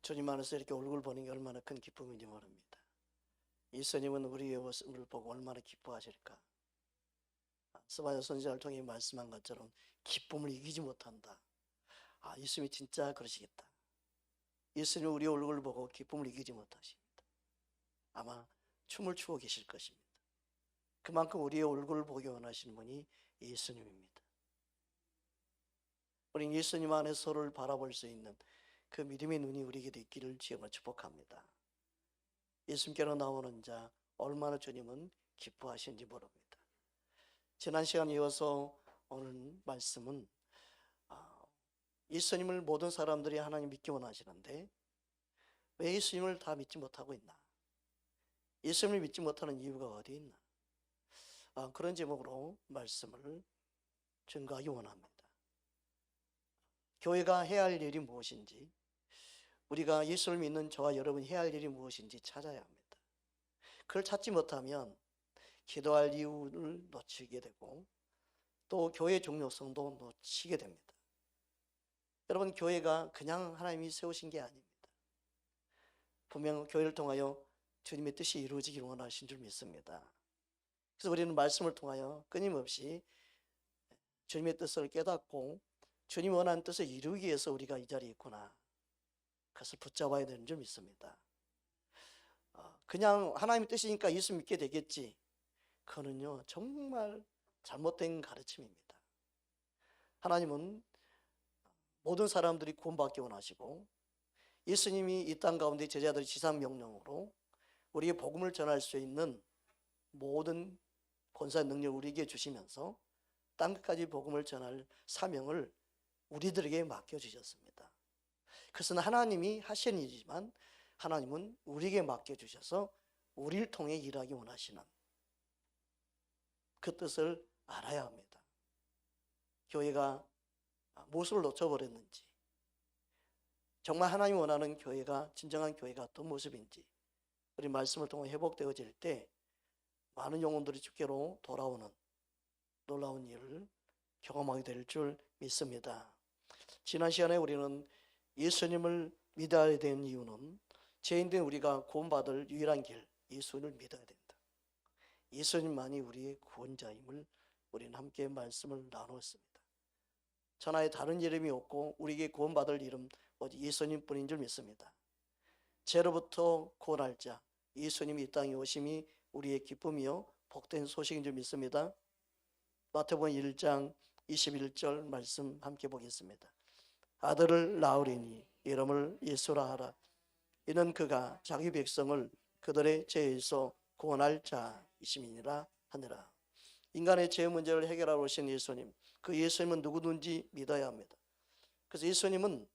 주님 안에서 이렇게 얼굴 보는 게 얼마나 큰 기쁨인지 모릅니다. 예수님은 우리의 모습을 보고 얼마나 기뻐하실까. 스바냐 선지자를 통해 말씀한 것처럼 기쁨을 이기지 못한다. 예수님이 진짜 그러시겠다. 예수님은 우리의 얼굴을 보고 기쁨을 이기지 못하십니다. 아마 춤을 추고 계실 것입니다. 그만큼 우리의 얼굴을 보기 원하시는 분이 예수님입니다. 우리는 예수님 안에 서로를 바라볼 수 있는 그 믿음의 눈이 우리에게 있기를 주님으로 축복합니다. 예수님께로 나오는 자 얼마나 주님은 기뻐하시는지 모릅니다. 지난 시간 이어서 오늘 말씀은 예수님을 모든 사람들이 하나님 믿기 원하시는데 왜 예수님을 다 믿지 못하고 있나? 예수님을 믿지 못하는 이유가 어디 있나? 그런 제목으로 말씀을 증거하기 원합니다. 교회가 해야 할 일이 무엇인지, 우리가 예수를 믿는 저와 여러분이 해야 할 일이 무엇인지 찾아야 합니다. 그걸 찾지 못하면 기도할 이유를 놓치게 되고 또 교회의 중요성도 놓치게 됩니다. 여러분, 교회가 그냥 하나님이 세우신 게 아닙니다. 분명 교회를 통하여 주님의 뜻이 이루어지기를 원하신 줄 믿습니다. 그래서 우리는 말씀을 통하여 끊임없이 주님의 뜻을 깨닫고 주님이 원하는 뜻을 이루기 위해서 우리가 이 자리에 있구나, 그것을 붙잡아야 되는 줄 믿습니다. 그냥 하나님의 뜻이니까 예수 믿게 되겠지, 그거는요 정말 잘못된 가르침입니다. 하나님은 모든 사람들이 구원받기 원하시고 예수님이 이 땅 가운데 제자들의 지상명령으로 우리에게 복음을 전할 수 있는 모든 권세와 능력을 우리에게 주시면서 땅끝까지 복음을 전할 사명을 우리들에게 맡겨주셨습니다. 그것은 하나님이 하신 일이지만 하나님은 우리에게 맡겨주셔서 우리를 통해 일하기 원하시는 그 뜻을 알아야 합니다. 교회가 무엇을 놓쳐버렸는지, 정말 하나님이 원하는 교회가 진정한 교회가 어떤 모습인지 우리 말씀을 통해 회복되어질 때 많은 영혼들이 주께로 돌아오는 놀라운 일을 경험하게 될 줄 믿습니다. 지난 시간에 우리는 예수님을 믿어야 되는 이유는 죄인된 우리가 구원받을 유일한 길, 예수를 믿어야 된다. 예수님만이 우리의 구원자임을 우리는 함께 말씀을 나누었습니다. 천하에 다른 이름이 없고 우리에게 구원받을 이름 오직 예수님뿐인 줄 믿습니다. 죄로부터 구원할 자 예수님이 이 땅에 오심이 우리의 기쁨이요 복된 소식인 줄 믿습니다. 마태복음 1장 21절 말씀 함께 보겠습니다. 아들을 낳으리니 이름을 예수라 하라. 이는 그가 자기 백성을 그들의 죄에서 구원할 자이심이니라 하느라. 인간의 죄 문제를 해결하러 오신 예수님, 그 예수님은 누구든지 믿어야 합니다. 그래서 예수님은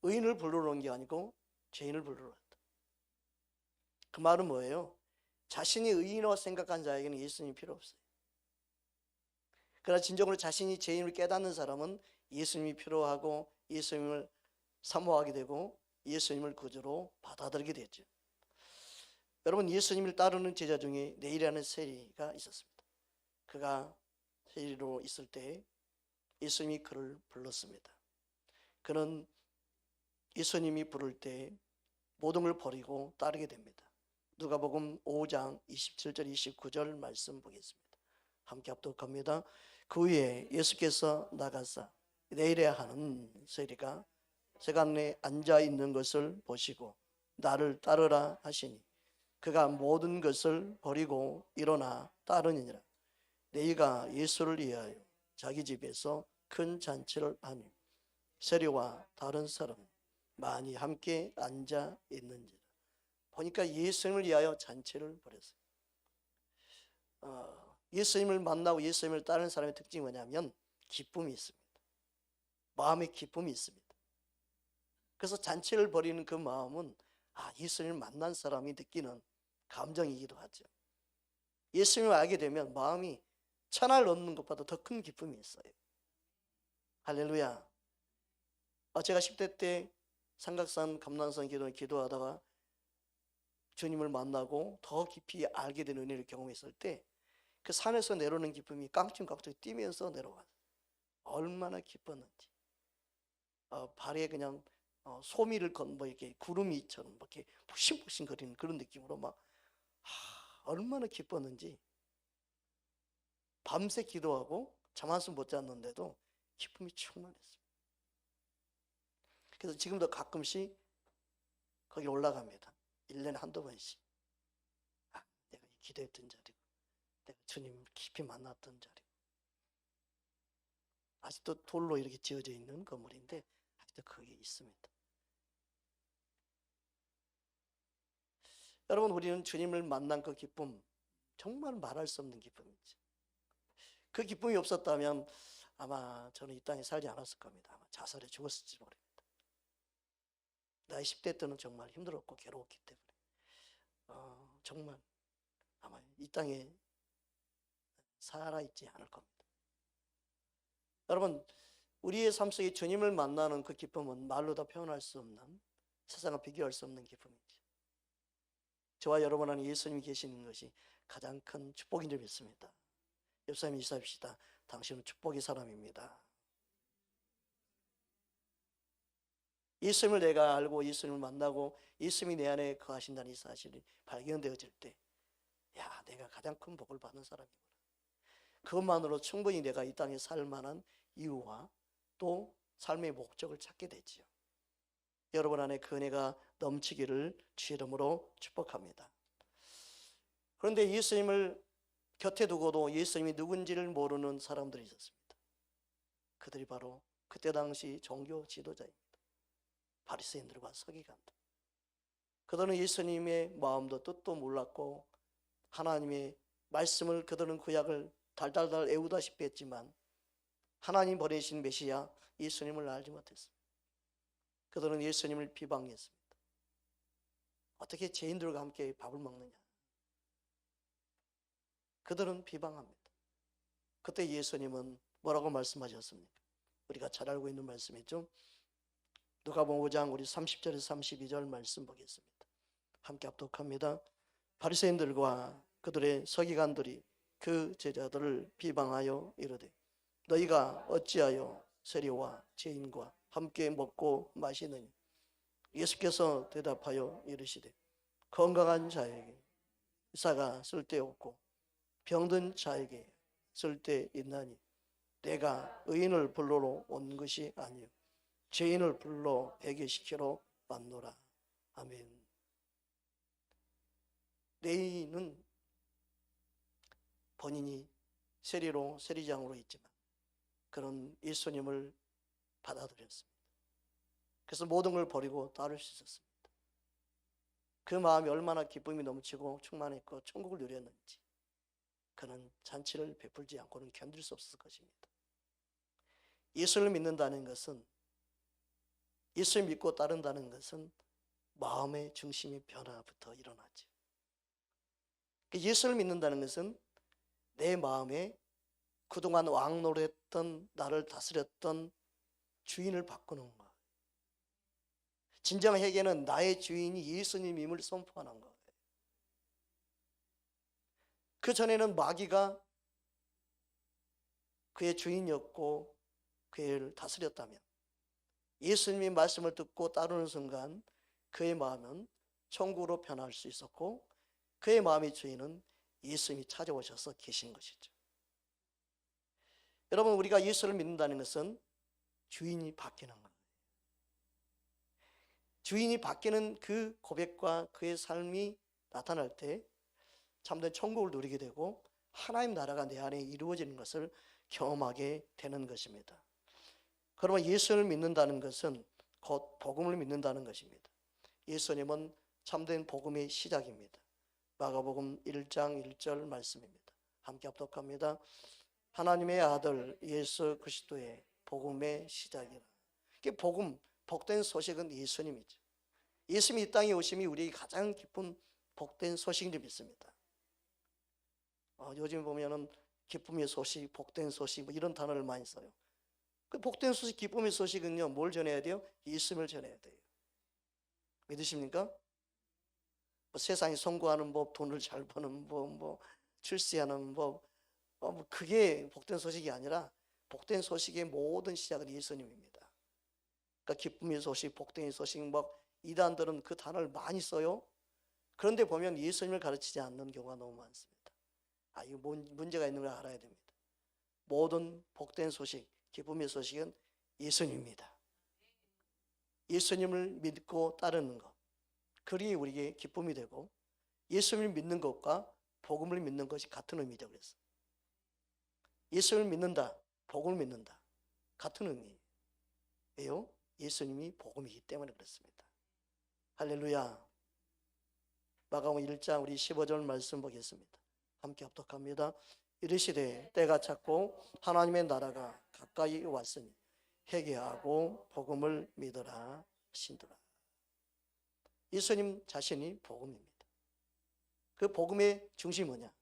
의인을 부르러 온 게 아니고 죄인을 부르러 왔다. 그 말은 뭐예요? 자신이 의인이라고 생각한 자에게는 예수님이 필요 없어요. 그러나 진정으로 자신이 죄인을 깨닫는 사람은 예수님이 필요하고 예수님을 사모하게 되고 예수님을 구주로 받아들이게 됐죠. 여러분, 예수님을 따르는 제자 중에 네일이라는 세리가 있었습니다. 그가 세리로 있을 때 예수님이 그를 불렀습니다. 그는 예수님이 부를 때 모든 걸 버리고 따르게 됩니다. 누가복음 5장 27절 29절 말씀 보겠습니다. 함께 합독합니다. 그 후에 예수께서 나가사 내일에 하는 세리가 세간에 앉아 있는 것을 보시고 나를 따르라 하시니 그가 모든 것을 버리고 일어나 따르니라. 네이가 예수를 위하여 자기 집에서 큰 잔치를 하니 세리와 다른 사람 많이 함께 앉아 있는지라. 보니까 예수님을 위하여 잔치를 벌였어요. 예수님을 만나고 예수님을 따르는 사람의 특징이 뭐냐면 기쁨이 있습니다. 마음에 기쁨이 있습니다. 그래서 잔치를 벌이는 그 마음은 예수님을 만난 사람이 느끼는 감정이기도 하죠. 예수님을 알게 되면 마음이 천하를 얻는 것보다 더 큰 기쁨이 있어요. 할렐루야. 제가 10대 때 삼각산 감난산 기도하다가 주님을 만나고 더 깊이 알게 된 은혜를 경험했을 때 그 산에서 내려오는 기쁨이 깡충깡충 뛰면서 내려와요. 얼마나 기뻤는지. 발에 그냥 소미를 뭐 이렇게 구름이처럼 이렇게 푹신푹신 거리는 그런 느낌으로 막 얼마나 기뻤는지 밤새 기도하고 잠 한숨 못 잤는데도 기쁨이 충만했어요. 그래서 지금도 가끔씩 거기 올라갑니다. 1년에 한두 번씩. 내가 기도했던 자리고 내가 주님을 깊이 만났던 자리고. 아직도 돌로 이렇게 지어져 있는 건물인데 아직도 거기에 있습니다. 여러분, 우리는 주님을 만난 그 기쁨, 정말 말할 수 없는 기쁨이지. 그 기쁨이 없었다면 아마 저는 이 땅에 살지 않았을 겁니다. 아마 자살해 죽었을지 모릅니다. 나이 10대 때는 정말 힘들었고 괴로웠기 때문에 정말 아마 이 땅에 살아있지 않을 겁니다. 여러분, 우리의 삶 속에 주님을 만나는 그 기쁨은 말로 다 표현할 수 없는, 세상과 비교할 수 없는 기쁨이죠. 저와 여러분 안에 예수님이 계시는 것이 가장 큰 축복인 줄 믿습니다. 옆 사람 인사합시다. 당신은 축복의 사람입니다. 예수님을 내가 알고 예수님을 만나고 예수님이 내 안에 거하신다는 이 사실이 발견되어질 때, 야, 내가 가장 큰 복을 받는 사람이구나. 그것만으로 충분히 내가 이 땅에 살 만한 이유와 또 삶의 목적을 찾게 되지요. 여러분 안에 그 은혜가 넘치기를 주의 이름으로 축복합니다. 그런데 예수님을 곁에 두고도 예수님이 누군지를 모르는 사람들이 있었습니다. 그들이 바로 그때 당시 종교 지도자입니다. 바리새인들과 서기관들. 그들은 예수님의 마음도 뜻도 몰랐고 하나님의 말씀을 그들은 구약을 달달달 애우다시피 했지만 하나님 보내신 메시아 예수님을 알지 못했습니다. 그들은 예수님을 비방했습니다. 어떻게 죄인들과 함께 밥을 먹느냐. 그들은 비방합니다. 그때 예수님은 뭐라고 말씀하셨습니까? 우리가 잘 알고 있는 말씀이죠. 누가복음 5장 우리 30절에서 32절 말씀 보겠습니다. 함께 합독합니다. 바리새인들과 그들의 서기관들이 그 제자들을 비방하여 이르되 너희가 어찌하여 세리와 죄인과 함께 먹고 마시느냐. 예수께서 대답하여 이르시되 건강한 자에게 의사가 쓸데없고 병든 자에게 쓸데있나니 내가 의인을 불러러 온 것이 아니요 죄인을 불러 회개시키러 왔노라. 아멘. 레위는 본인이 세리로 세리장으로 있지만 그런 예수님을 받아들였습니다. 그래서 모든 걸 버리고 따를 수 있었습니다. 그 마음이 얼마나 기쁨이 넘치고 충만했고 천국을 누렸는지 그는 잔치를 베풀지 않고는 견딜 수 없었을 것입니다. 예수를 믿는다는 것은, 예수를 믿고 따른다는 것은 마음의 중심의 변화부터 일어나죠. 예수를 믿는다는 것은 내 마음에 그동안 왕노릇했던 나를 다스렸던 주인을 바꾸는 것. 진정 회개는 나의 주인이 예수님임을 선포하는 거예요. 그 전에는 마귀가 그의 주인이었고 그를 다스렸다면 예수님의 말씀을 듣고 따르는 순간 그의 마음은 천국으로 변할 수 있었고 그의 마음의 주인은 예수님이 찾아오셔서 계신 것이죠. 여러분, 우리가 예수를 믿는다는 것은 주인이 바뀌는 거예요. 주인이 바뀌는 그 고백과 그의 삶이 나타날 때 참된 천국을 누리게 되고 하나님 나라가 내 안에 이루어지는 것을 경험하게 되는 것입니다. 그러면 예수를 믿는다는 것은 곧 복음을 믿는다는 것입니다. 예수님은 참된 복음의 시작입니다. 마가복음 1장 1절 말씀입니다. 함께 합독합니다. 하나님의 아들 예수 그리스도의 복음의 시작이라. 이게 복음, 복된 소식은 예수님이죠. 예수님이 이 땅에 오심이 우리에게 가장 기쁜 복된 소식인 줄 믿습니다. 요즘 보면은 기쁨의 소식, 복된 소식 뭐 이런 단어를 많이 써요. 그 복된 소식, 기쁨의 소식은요, 뭘 전해야 돼요? 예수님을 전해야 돼요. 믿으십니까? 뭐 세상이 성공하는 법, 돈을 잘 버는 법, 뭐 출세하는 법, 그게 복된 소식이 아니라 복된 소식의 모든 시작은 예수님입니다. 그러니까 기쁨의 소식, 복된 소식, 막 이단들은 그 단어를 많이 써요. 그런데 보면 예수님을 가르치지 않는 경우가 너무 많습니다. 이거 문제가 있는 걸 알아야 됩니다. 모든 복된 소식, 기쁨의 소식은 예수님입니다. 예수님을 믿고 따르는 것, 그리 우리에게 기쁨이 되고, 예수님을 믿는 것과 복음을 믿는 것이 같은 의미죠. 그래서 예수님을 믿는다, 복음을 믿는다, 같은 의미예요. 예수님이 복음이기 때문에 그렇습니다. 할렐루야. 마가복음 1장 우리 15절 말씀 보겠습니다. 함께 합독합니다. 이르시되 때가 찼고 하나님의 나라가 가까이 왔으니 회개하고 복음을 믿으라 하신도라. 예수님 자신이 복음입니다. 그 복음의 중심이 뭐냐?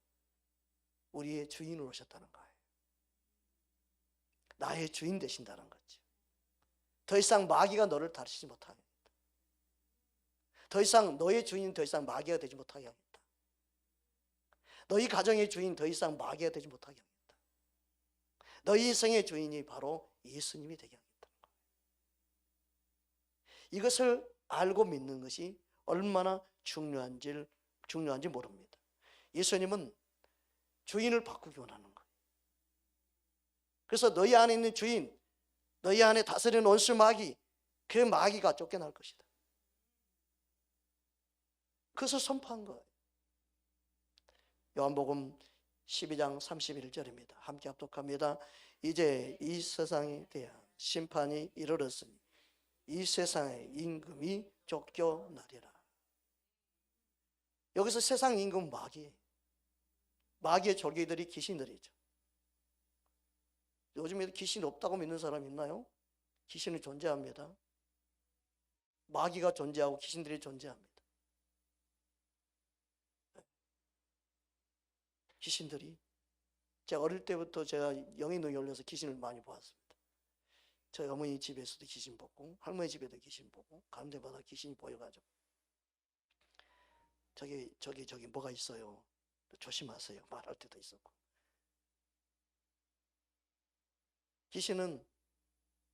우리의 주인으로 오셨다는 거예요. 나의 주인 되신다는 거죠. 더 이상 마귀가 너를 다루지 못하게 합니다. 더 이상 너의 주인은 더 이상 마귀가 되지 못하게 합니다. 너희 가정의 주인 더 이상 마귀가 되지 못하게 합니다. 너희 인생의 주인이 바로 예수님이 되게 합니다. 이것을 알고 믿는 것이 얼마나 중요한지 모릅니다. 예수님은 주인을 바꾸기 원하는 거예요. 그래서 너희 안에 있는 주인, 너희 안에 다스리는 원수 마귀, 그 마귀가 쫓겨날 것이다. 그것을 선포한 거예요. 요한복음 12장 31절입니다. 함께 합독합니다. 이제 이 세상에 대한 심판이 이르렀으니 이 세상의 임금이 쫓겨나리라. 여기서 세상 임금은 마귀예요. 마귀의 졸개들이 귀신들이죠. 요즘에 귀신 없다고 믿는 사람 있나요? 귀신이 존재합니다. 마귀가 존재하고 귀신들이 존재합니다. 귀신들이, 제가 어릴 때부터 제가 영의 눈이 열려서 귀신을 많이 보았습니다. 저희 어머니 집에서도 귀신 보고 할머니 집에도 귀신 보고 가는 데마다 귀신이 보여가지고 저기 뭐가 있어요, 조심하세요 말할 때도 있었고. 귀신은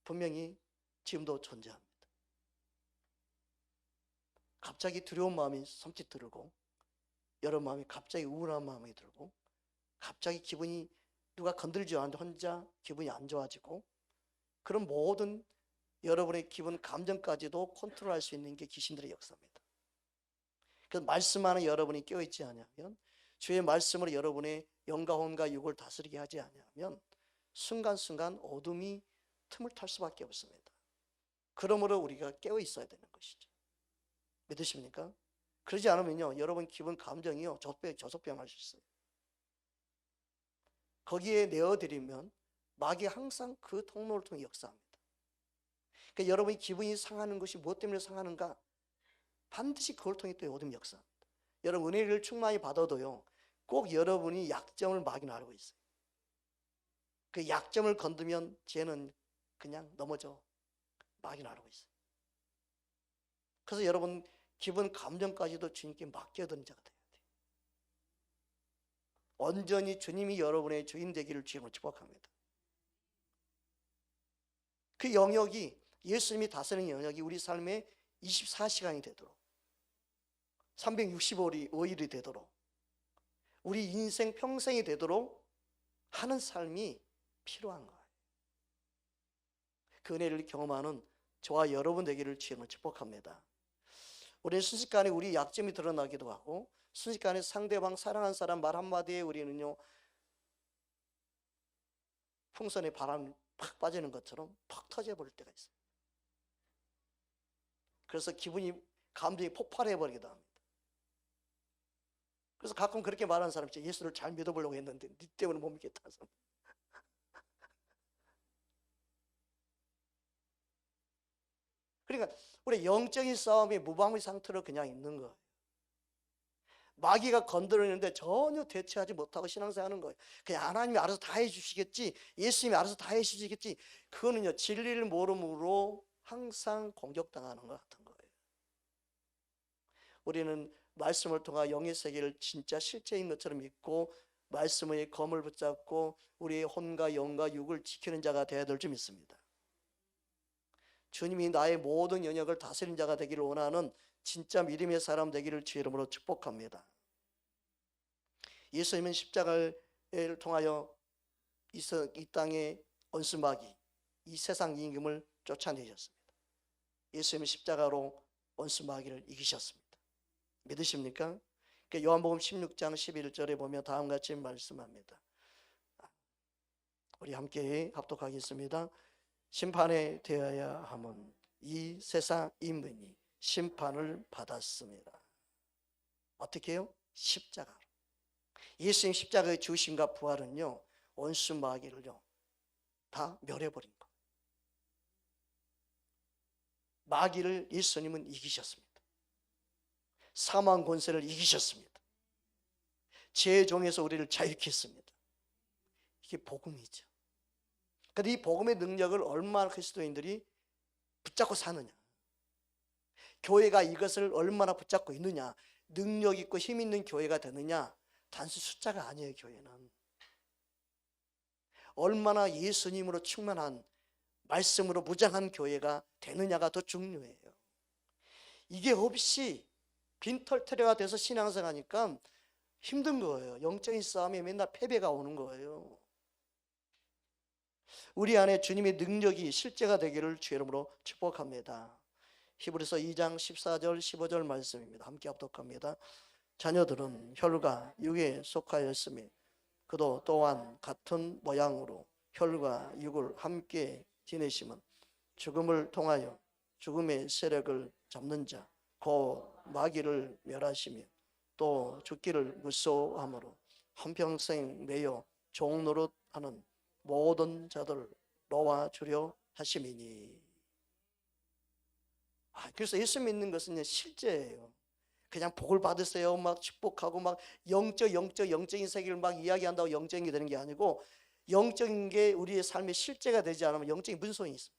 분명히 지금도 존재합니다. 갑자기 두려운 마음이 섬찟 들고, 여러 마음이 갑자기 우울한 마음이 들고, 갑자기 기분이 누가 건들지 않는데 혼자 기분이 안 좋아지고, 그런 모든 여러분의 기분, 감정까지도 컨트롤할 수 있는 게 귀신들의 역사입니다. 그래서 말씀하는 여러분이 깨어있지 않으면, 주의 말씀으로 여러분의 영과 혼과 육을 다스리게 하지 않으면 순간순간 어둠이 틈을 탈 수밖에 없습니다. 그러므로 우리가 깨어있어야 되는 것이죠. 믿으십니까? 그러지 않으면요, 여러분 기분, 감정이요 저속병 할 수 있어요. 거기에 내어드리면 마귀가 항상 그 통로를 통해 역사합니다. 그러니까 여러분이 기분이 상하는 것이 무엇 때문에 상하는가? 반드시 그걸 통해 또 어둠 역사합니다. 여러분 은혜를 충만히 받아도요, 꼭 여러분이 약점을 마귀는 알고 있어요. 그 약점을 건드면 쟤는 그냥 넘어져. 마귀는 알고 있어요. 그래서 여러분 기분, 감정까지도 주님께 맡겨드는 자가 돼야 돼요. 온전히 주님이 여러분의 주인 되기를 주님을 축복합니다. 그 영역이, 예수님이 다스리는 영역이 우리 삶의 24시간이 되도록, 365일이 되도록, 우리 인생 평생이 되도록 하는 삶이 필요한 거예요. 그 은혜를 경험하는 저와 여러분 되기를 주님을 축복합니다. 우리는 순식간에 우리 약점이 드러나기도 하고, 순식간에 상대방, 사랑하는 사람 말 한마디에 우리는요 풍선에 바람이 팍 빠지는 것처럼 팍 터져버릴 때가 있어요. 그래서 기분이, 감정이 폭발해버리기도 합니다. 그래서 가끔 그렇게 말하는 사람이 있죠. 예수를 잘 믿어보려고 했는데 네 때문에 못 믿겠다서. 그러니까 우리 영적인 싸움이 무방비 상태로 그냥 있는 거예요. 마귀가 건드리는데 전혀 대처하지 못하고 신앙생활하는 거예요. 그냥 하나님이 알아서 다 해주시겠지, 예수님이 알아서 다 해주시겠지. 그거는요 진리를 모름으로 항상 공격당하는 것 같은 거예요. 우리는 말씀을 통해 영의 세계를 진짜 실제인 것처럼 믿고, 말씀의 검을 붙잡고 우리의 혼과 영과 육을 지키는 자가 되어야 될 줄 믿습니다. 주님이 나의 모든 영역을 다스린 자가 되기를 원하는 진짜 믿음의 사람 되기를 주의 이름으로 축복합니다. 예수님은 십자가를 통하여 이 땅의 원수마귀, 이 세상 임금을 쫓아내셨습니다. 예수님은 십자가로 원수마귀를 이기셨습니다. 믿으십니까? 요한복음 16장 11절에 보면 다음과 같이 말씀합니다. 우리 함께 합독하겠습니다. 심판에 대하여 함은 이 세상 인민이 심판을 받았습니다. 어떻게 해요? 십자가로. 예수님 십자가의 죽으심과 부활은요, 원수 마귀를요 다 멸해버린 거예요. 마귀를 예수님은 이기셨습니다. 사망 권세를 이기셨습니다. 죄의 종에서 우리를 자유케 했습니다. 이게 복음이죠. 그런데 이 복음의 능력을 얼마나 그리스도인들이 붙잡고 사느냐, 교회가 이것을 얼마나 붙잡고 있느냐, 능력 있고 힘 있는 교회가 되느냐, 단순 숫자가 아니에요. 교회는 얼마나 예수님으로 충만한 말씀으로 무장한 교회가 되느냐가 더 중요해요. 이게 없이 빈털터리가 돼서 신앙생활하니까 힘든 거예요. 영적인 싸움에 맨날 패배가 오는 거예요. 우리 안에 주님의 능력이 실제가 되기를 주의 이름으로 축복합니다. 히브리서 2장 14절 15절 말씀입니다. 함께 합독합니다. 자녀들은 혈과 육에 속하였으며 그도 또한 같은 모양으로 혈과 육을 함께 지내심은 죽음을 통하여 죽음의 세력을 잡는 자 곧 마귀를 멸하시며 또 죽기를 무서워함으로 한평생 매여 종노릇하는 모든 자들을 놓아주려 하심이니. 그래서 예수 믿는 것은 실제예요. 그냥 복을 받으세요 막 축복하고 막 영적인 세계를 막 이야기한다고 영적인 게 되는 게 아니고, 영적인 게 우리의 삶의 실제가 되지 않으면 영적인 무슨 소용이 있습니다.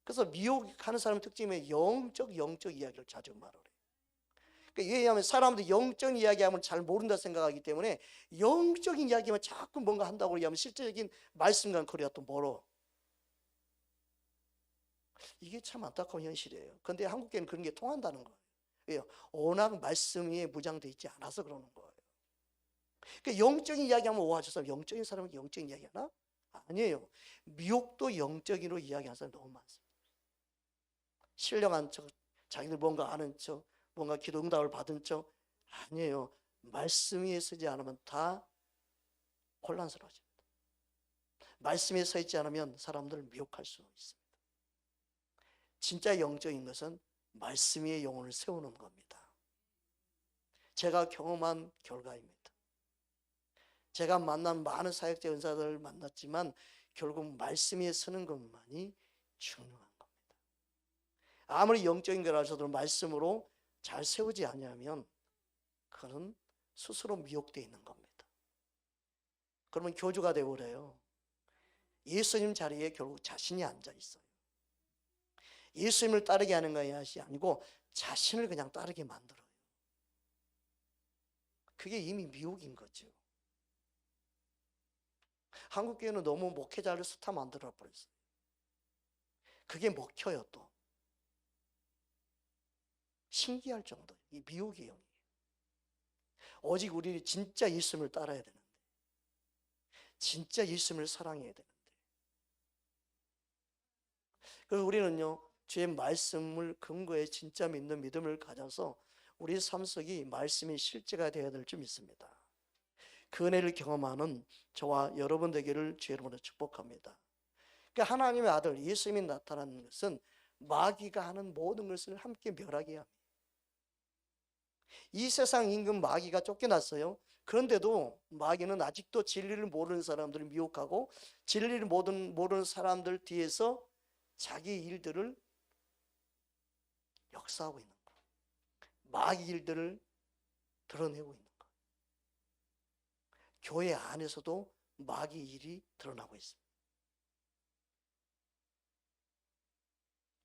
그래서 미혹하는 사람의 특징이 영적 이야기를 자주 말을 해요. 그러니까 왜냐하면 사람들이 영적인 이야기하면 잘 모른다 생각하기 때문에 영적인 이야기만 자꾸 뭔가 한다고 얘기하면 실제적인 말씀과는 거리가 또 멀어. 이게 참 안타까운 현실이에요. 그런데 한국계는 그런 게 통한다는 거예요. 왜요? 워낙 말씀 위에 무장되어 있지 않아서 그러는 거예요. 그러니까 영적인 이야기하면 와, 저 사람 영적인 사람은 영적인 이야기하나? 아니에요. 미혹도 영적인으로 이야기하는 사람이 너무 많습니다. 신령한 척, 자기들 뭔가 아는 척, 뭔가 기도 응답을 받은 척. 아니에요. 말씀 위에 서지 않으면 다 혼란스러워집니다. 말씀 위에 서 있지 않으면 사람들을 미혹할 수 있습니다. 진짜 영적인 것은 말씀 위에 영혼을 세우는 겁니다. 제가 경험한 결과입니다. 제가 만난 많은 사역자 은사들을 만났지만 결국 말씀 위에 서는 것만이 중요한 겁니다. 아무리 영적인 걸 하셔도 말씀으로 잘 세우지 않으면 그는 스스로 미혹되어 있는 겁니다. 그러면 교주가 되어버려요. 예수님 자리에 결국 자신이 앉아 있어요. 예수님을 따르게 하는 것이 아니고 자신을 그냥 따르게 만들어요. 그게 이미 미혹인 거죠. 한국교회는 너무 목회자를 스타 만들어 버렸어요. 그게 먹혀요. 또 신기할 정도. 이 미혹의 영이에요. 오직 우리 진짜 예수님을 따라야 되는데, 진짜 예수님을 사랑해야 되는데, 그래서 우리는요 주의 말씀을 근거해 진짜 믿는 믿음을 가져서 우리 삶 속이 말씀이 실제가 되어야 될 줄 믿습니다. 그 은혜를 경험하는 저와 여러분 되기를 주의 이름으로 축복합니다. 그러니까 하나님의 아들 예수님이 나타나는 것은 마귀가 하는 모든 것을 함께 멸하게 합니다. 이 세상 임금 마귀가 쫓겨났어요. 그런데도 마귀는 아직도 진리를 모르는 사람들을 미혹하고 진리를 모르는 사람들 뒤에서 자기 일들을 역사하고 있는 거예요. 마귀 일들을 드러내고 있는 거예요. 교회 안에서도 마귀 일이 드러나고 있습니다.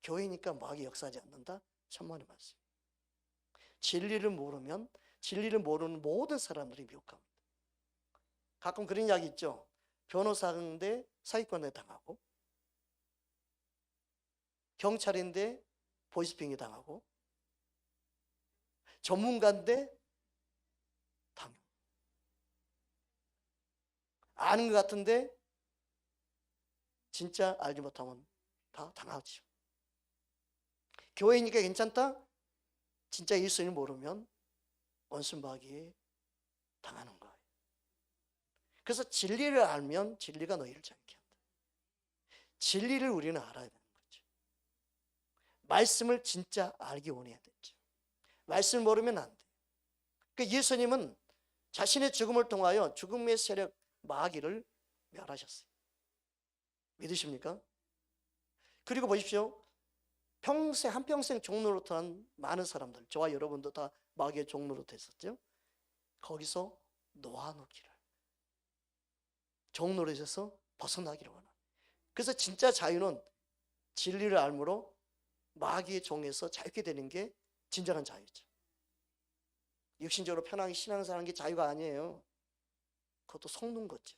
교회니까 마귀 역사하지 않는다? 천만의 말씀. 진리를 모르면 진리를 모르는 모든 사람들이 미혹합니다. 가끔 그런 이야기 있죠. 변호사인데 사기꾼에 당하고, 경찰인데 보이스피싱 당하고, 전문가인데 당해. 아는 것 같은데 진짜 알지 못하면 다 당하죠. 교회니까 괜찮다? 진짜 예수님을 모르면 원수마귀에 당하는 거예요. 그래서 진리를 알면 진리가 너희를 자유케 한다. 진리를 우리는 알아야 되는 거죠. 말씀을 진짜 알기 원해야 되죠. 말씀을 모르면 안 돼요. 그러니까 예수님은 자신의 죽음을 통하여 죽음의 세력 마귀를 멸하셨어요. 믿으십니까? 그리고 보십시오. 한평생 종노릇한 많은 사람들, 저와 여러분도 다 마귀의 종노릇했었죠. 거기서 놓아놓기를, 종노릇에서 벗어나기를 원합니다. 그래서 진짜 자유는 진리를 알므로 마귀의 종에서 자유케 되는 게 진정한 자유죠. 육신적으로 편하게 신앙생활 하는 게 자유가 아니에요. 그것도 속는 거죠.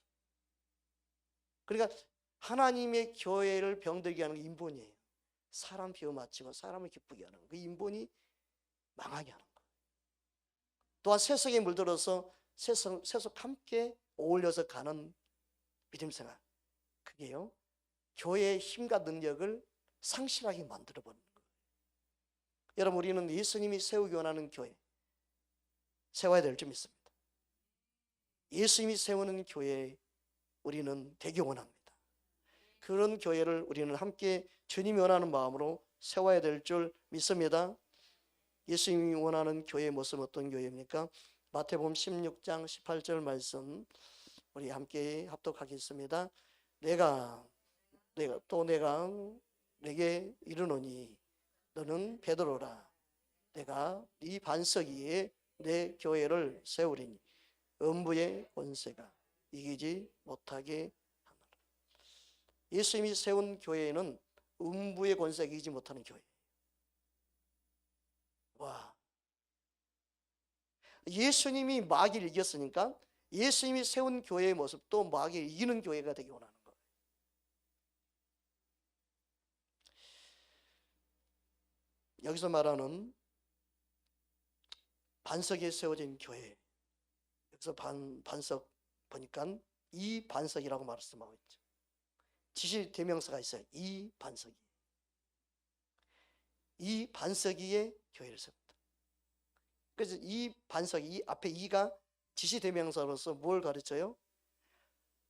그러니까 하나님의 교회를 병들게 하는 게 인본이에요. 사람 비워 맞추고 사람을 기쁘게 하는 그 인본이 망하게 하는 거예요. 또한 세속에 물들어서 세속 함께 어울려서 가는 믿음생활, 그게요 교회의 힘과 능력을 상실하게 만들어버리는 거예요. 여러분, 우리는 예수님이 세우기 원하는 교회 세워야 될 줄 믿습니다. 예수님이 세우는 교회에 우리는 되기 원합니다. 그런 교회를 우리는 함께 주님이 원하는 마음으로 세워야 될 줄 믿습니다. 예수님이 원하는 교회의 모습은 어떤 교회입니까? 마태복음 16장 18절 말씀 우리 함께 합독하겠습니다. 내가 내게 이르노니 너는 베드로라. 내가 네 반석 위에 내 교회를 세우리니 음부의 권세가 이기지 못하게 하노라. 예수님이 세운 교회는 음부의 권세가 이기지 못하는 교회예요. 와, 예수님이 마귀를 이겼으니까 예수님이 세운 교회의 모습도 마귀를 이기는 교회가 되기 원하는 거예요. 여기서 말하는 반석에 세워진 교회, 여기서 반석 보니까 이 반석이라고 말씀하고 있죠. 지시 대명사가 있어요. 이 반석이. 이 반석 위에 교회를 세웠다. 그래서 이 반석, 이 앞에 이가 지시 대명사로서 뭘 가르쳐요?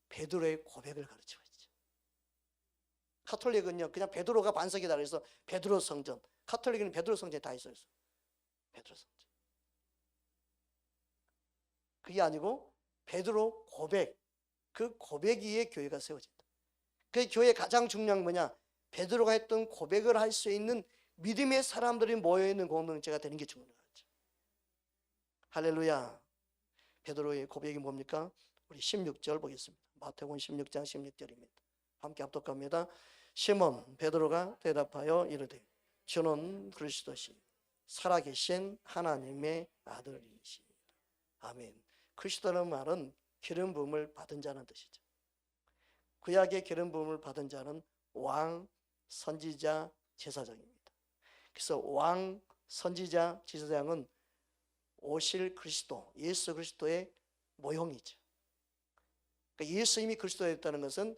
베드로의 고백을 가르치고 있죠. 카톨릭은요 그냥 베드로가 반석이다 그래서 베드로 성전, 카톨릭은 베드로 성전에 다 있어요. 베드로 성전. 그게 아니고 베드로 고백, 그 고백 위에 교회가 세워진다. 그 교회의 가장 중요한 뭐냐? 베드로가 했던 고백을 할 수 있는 믿음의 사람들이 모여있는 공동체가 되는 게 중요하죠. 할렐루야. 베드로의 고백이 뭡니까? 우리 16절 보겠습니다. 마태복음 16장 16절입니다. 함께 합독합니다. 시몬 베드로가 대답하여 이르되 주는 그리스도시 살아계신 하나님의 아들이시니라. 아멘. 그리스도라는 말은 기름 부음을 받은 자는 뜻이죠. 구약의 기름 부음을 받은 자는 왕, 선지자, 제사장입니다. 그래서 왕, 선지자, 제사장은 오실 그리스도, 예수 그리스도의 모형이죠. 그러니까 예수님이 그리스도가 됐다는 것은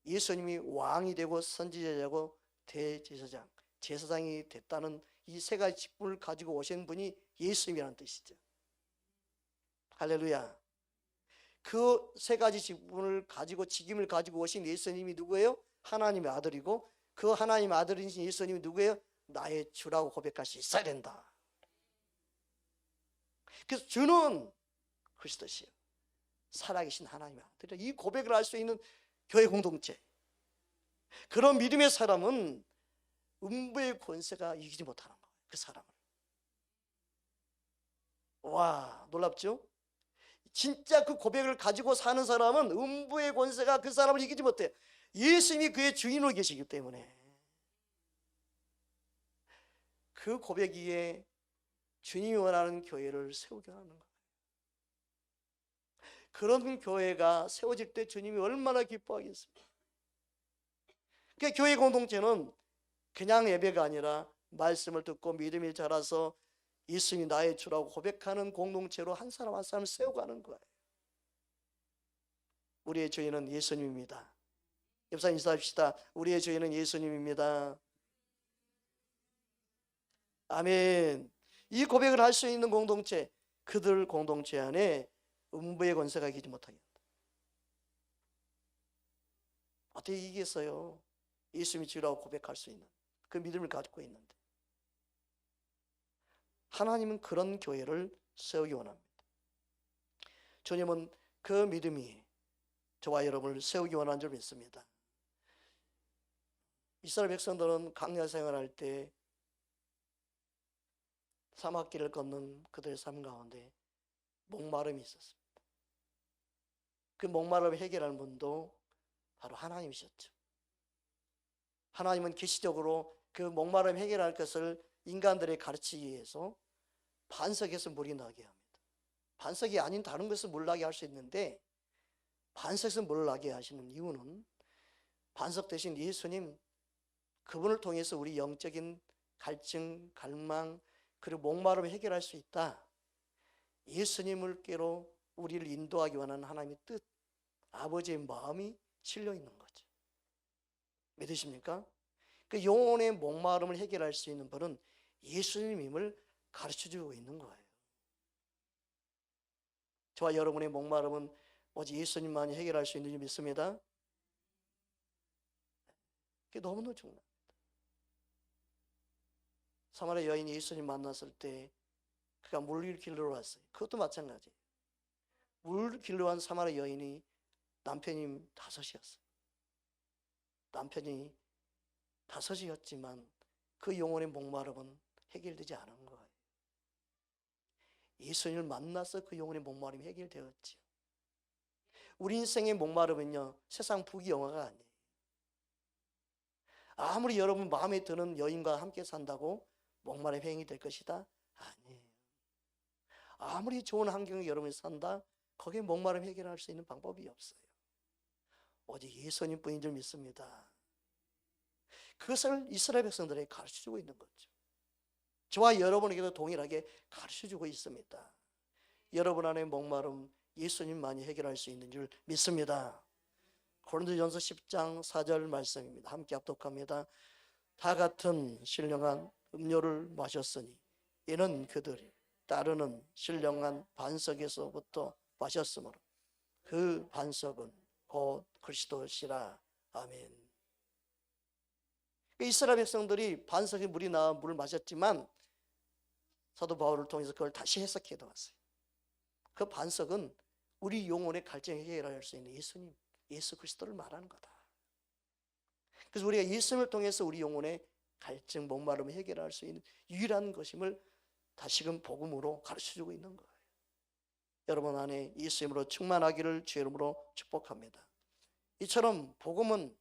예수님이 왕이 되고 선지자고 대제사장, 제사장이 됐다는 이 세 가지 직분을 가지고 오신 분이 예수님이라는 뜻이죠. 할렐루야. 그 세 가지 직분을 가지고 직임을 가지고 오신 예수님이 누구예요? 하나님의 아들이고 그 하나님의 아들이신 예수님이 누구예요? 나의 주라고 고백할 수 있어야 된다. 그래서 주는 그리스도시요 살아계신 하나님의 아들이라. 이 고백을 할 수 있는 교회 공동체, 그런 믿음의 사람은 음부의 권세가 이기지 못하는 거예요. 그 사람을. 와, 놀랍죠? 진짜 그 고백을 가지고 사는 사람은 음부의 권세가 그 사람을 이기지 못해요. 예수님이 그의 주인으로 계시기 때문에. 그 고백 위에 주님이 원하는 교회를 세우게 하는 거예요. 그런 교회가 세워질 때 주님이 얼마나 기뻐하겠습니까? 그러니까 교회 공동체는 그냥 예배가 아니라 말씀을 듣고 믿음이 자라서 예수님이 나의 주라고 고백하는 공동체로 한 사람 한 사람을 세워가는 거예요. 우리의 주인은 예수님입니다. 옆사 인사합시다. 우리의 주인은 예수님입니다. 아멘. 이 고백을 할 수 있는 공동체, 그들 공동체 안에 음부의 권세가 이기지 못하게 한다. 어떻게 이기겠어요? 예수님이 주라고 고백할 수 있는 그 믿음을 가지고 있는데, 하나님은 그런 교회를 세우기 원합니다. 주님은 그 믿음이 저와 여러분을 세우기 원하는 줄 믿습니다. 이스라엘 백성들은 광야 생활할 때 사막길을 걷는 그들의 삶 가운데 목마름이 있었습니다. 그 목마름을 해결할 분도 바로 하나님이셨죠. 하나님은 계시적으로 그 목마름 해결할 것을 인간들에 가르치기 위해서 반석에서 물이 나게 합니다. 반석이 아닌 다른 것을 물 나게 할 수 있는데, 반석에서 물을 나게 하시는 이유는 반석 대신 예수님, 그분을 통해서 우리 영적인 갈증, 갈망, 그리고 목마름을 해결할 수 있다. 예수님을께로 우리를 인도하기 원하는 하나님의 뜻, 아버지의 마음이 실려 있는 거죠. 믿으십니까? 그 영혼의 목마름을 해결할 수 있는 분은 예수님임을 가르쳐주고 있는 거예요. 저와 여러분의 목마름은 오직 예수님만이 해결할 수 있는 줄 믿습니다. 그게 너무너무 중요합니다. 사마리아 여인이 예수님 만났을 때 그가 물 길러 왔어요. 그것도 마찬가지예요. 물 길러 온 사마리아 여인이 남편이 5이었어요. 남편이 5이었지만 그 영혼의 목마름은 해결되지 않은 거예요. 예수님을 만나서 그 영혼의 목마름이 해결되었지요. 우리 인생의 목마름은요, 세상 부귀영화가 아니에요. 아무리 여러분 마음에 드는 여인과 함께 산다고 목마름이 해결이 될 것이다? 아니에요. 아무리 좋은 환경에 여러분이 산다, 거기에 목마름 해결할 수 있는 방법이 없어요. 오직 예수님뿐인 줄 믿습니다. 그것을 이스라엘 백성들에게 가르쳐주고 있는 거죠. 저와 여러분에게도 동일하게 가르쳐주고 있습니다. 여러분 안에 목마름 예수님만이 해결할 수 있는 줄 믿습니다. 고린도전서 10장 4절 말씀입니다. 함께 합독합니다. 다 같은 신령한 음료를 마셨으니 이는 그들이 따르는 신령한 반석에서부터 마셨으므로 그 반석은 곧 그리스도시라. 아멘. 이스라엘 백성들이 반석에 물이 나와 물을 마셨지만 사도 바울을 통해서 그걸 다시 해석해 나왔어요. 그 반석은 우리 영혼의 갈증을 해결할 수 있는 예수님, 예수 그리스도를 말하는 거다. 그래서 우리가 예수님을 통해서 우리 영혼의 갈증, 목마름을 해결할 수 있는 유일한 것임을 다시금 복음으로 가르쳐주고 있는 거예요. 여러분 안에 예수님으로 충만하기를 주의 이름으로 축복합니다. 이처럼 복음은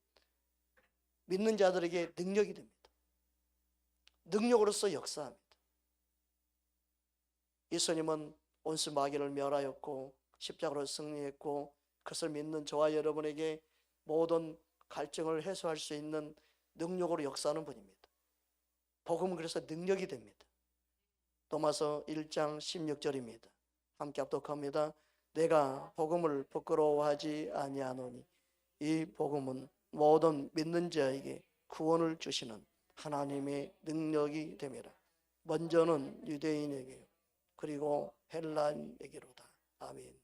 믿는 자들에게 능력이 됩니다. 능력으로서 역사합니다. 예수님은 온수 마귀를 멸하였고 십자가로 승리했고, 그것을 믿는 저와 여러분에게 모든 갈증을 해소할 수 있는 능력으로 역사하는 분입니다. 복음은 그래서 능력이 됩니다. 로마서 1장 16절입니다. 함께 합독합니다. 내가 복음을 부끄러워하지 아니하노니 이 복음은 모든 믿는 자에게 구원을 주시는 하나님의 능력이 됨이라. 먼저는 유대인에게 그리고 헬라인에게로다. 아멘.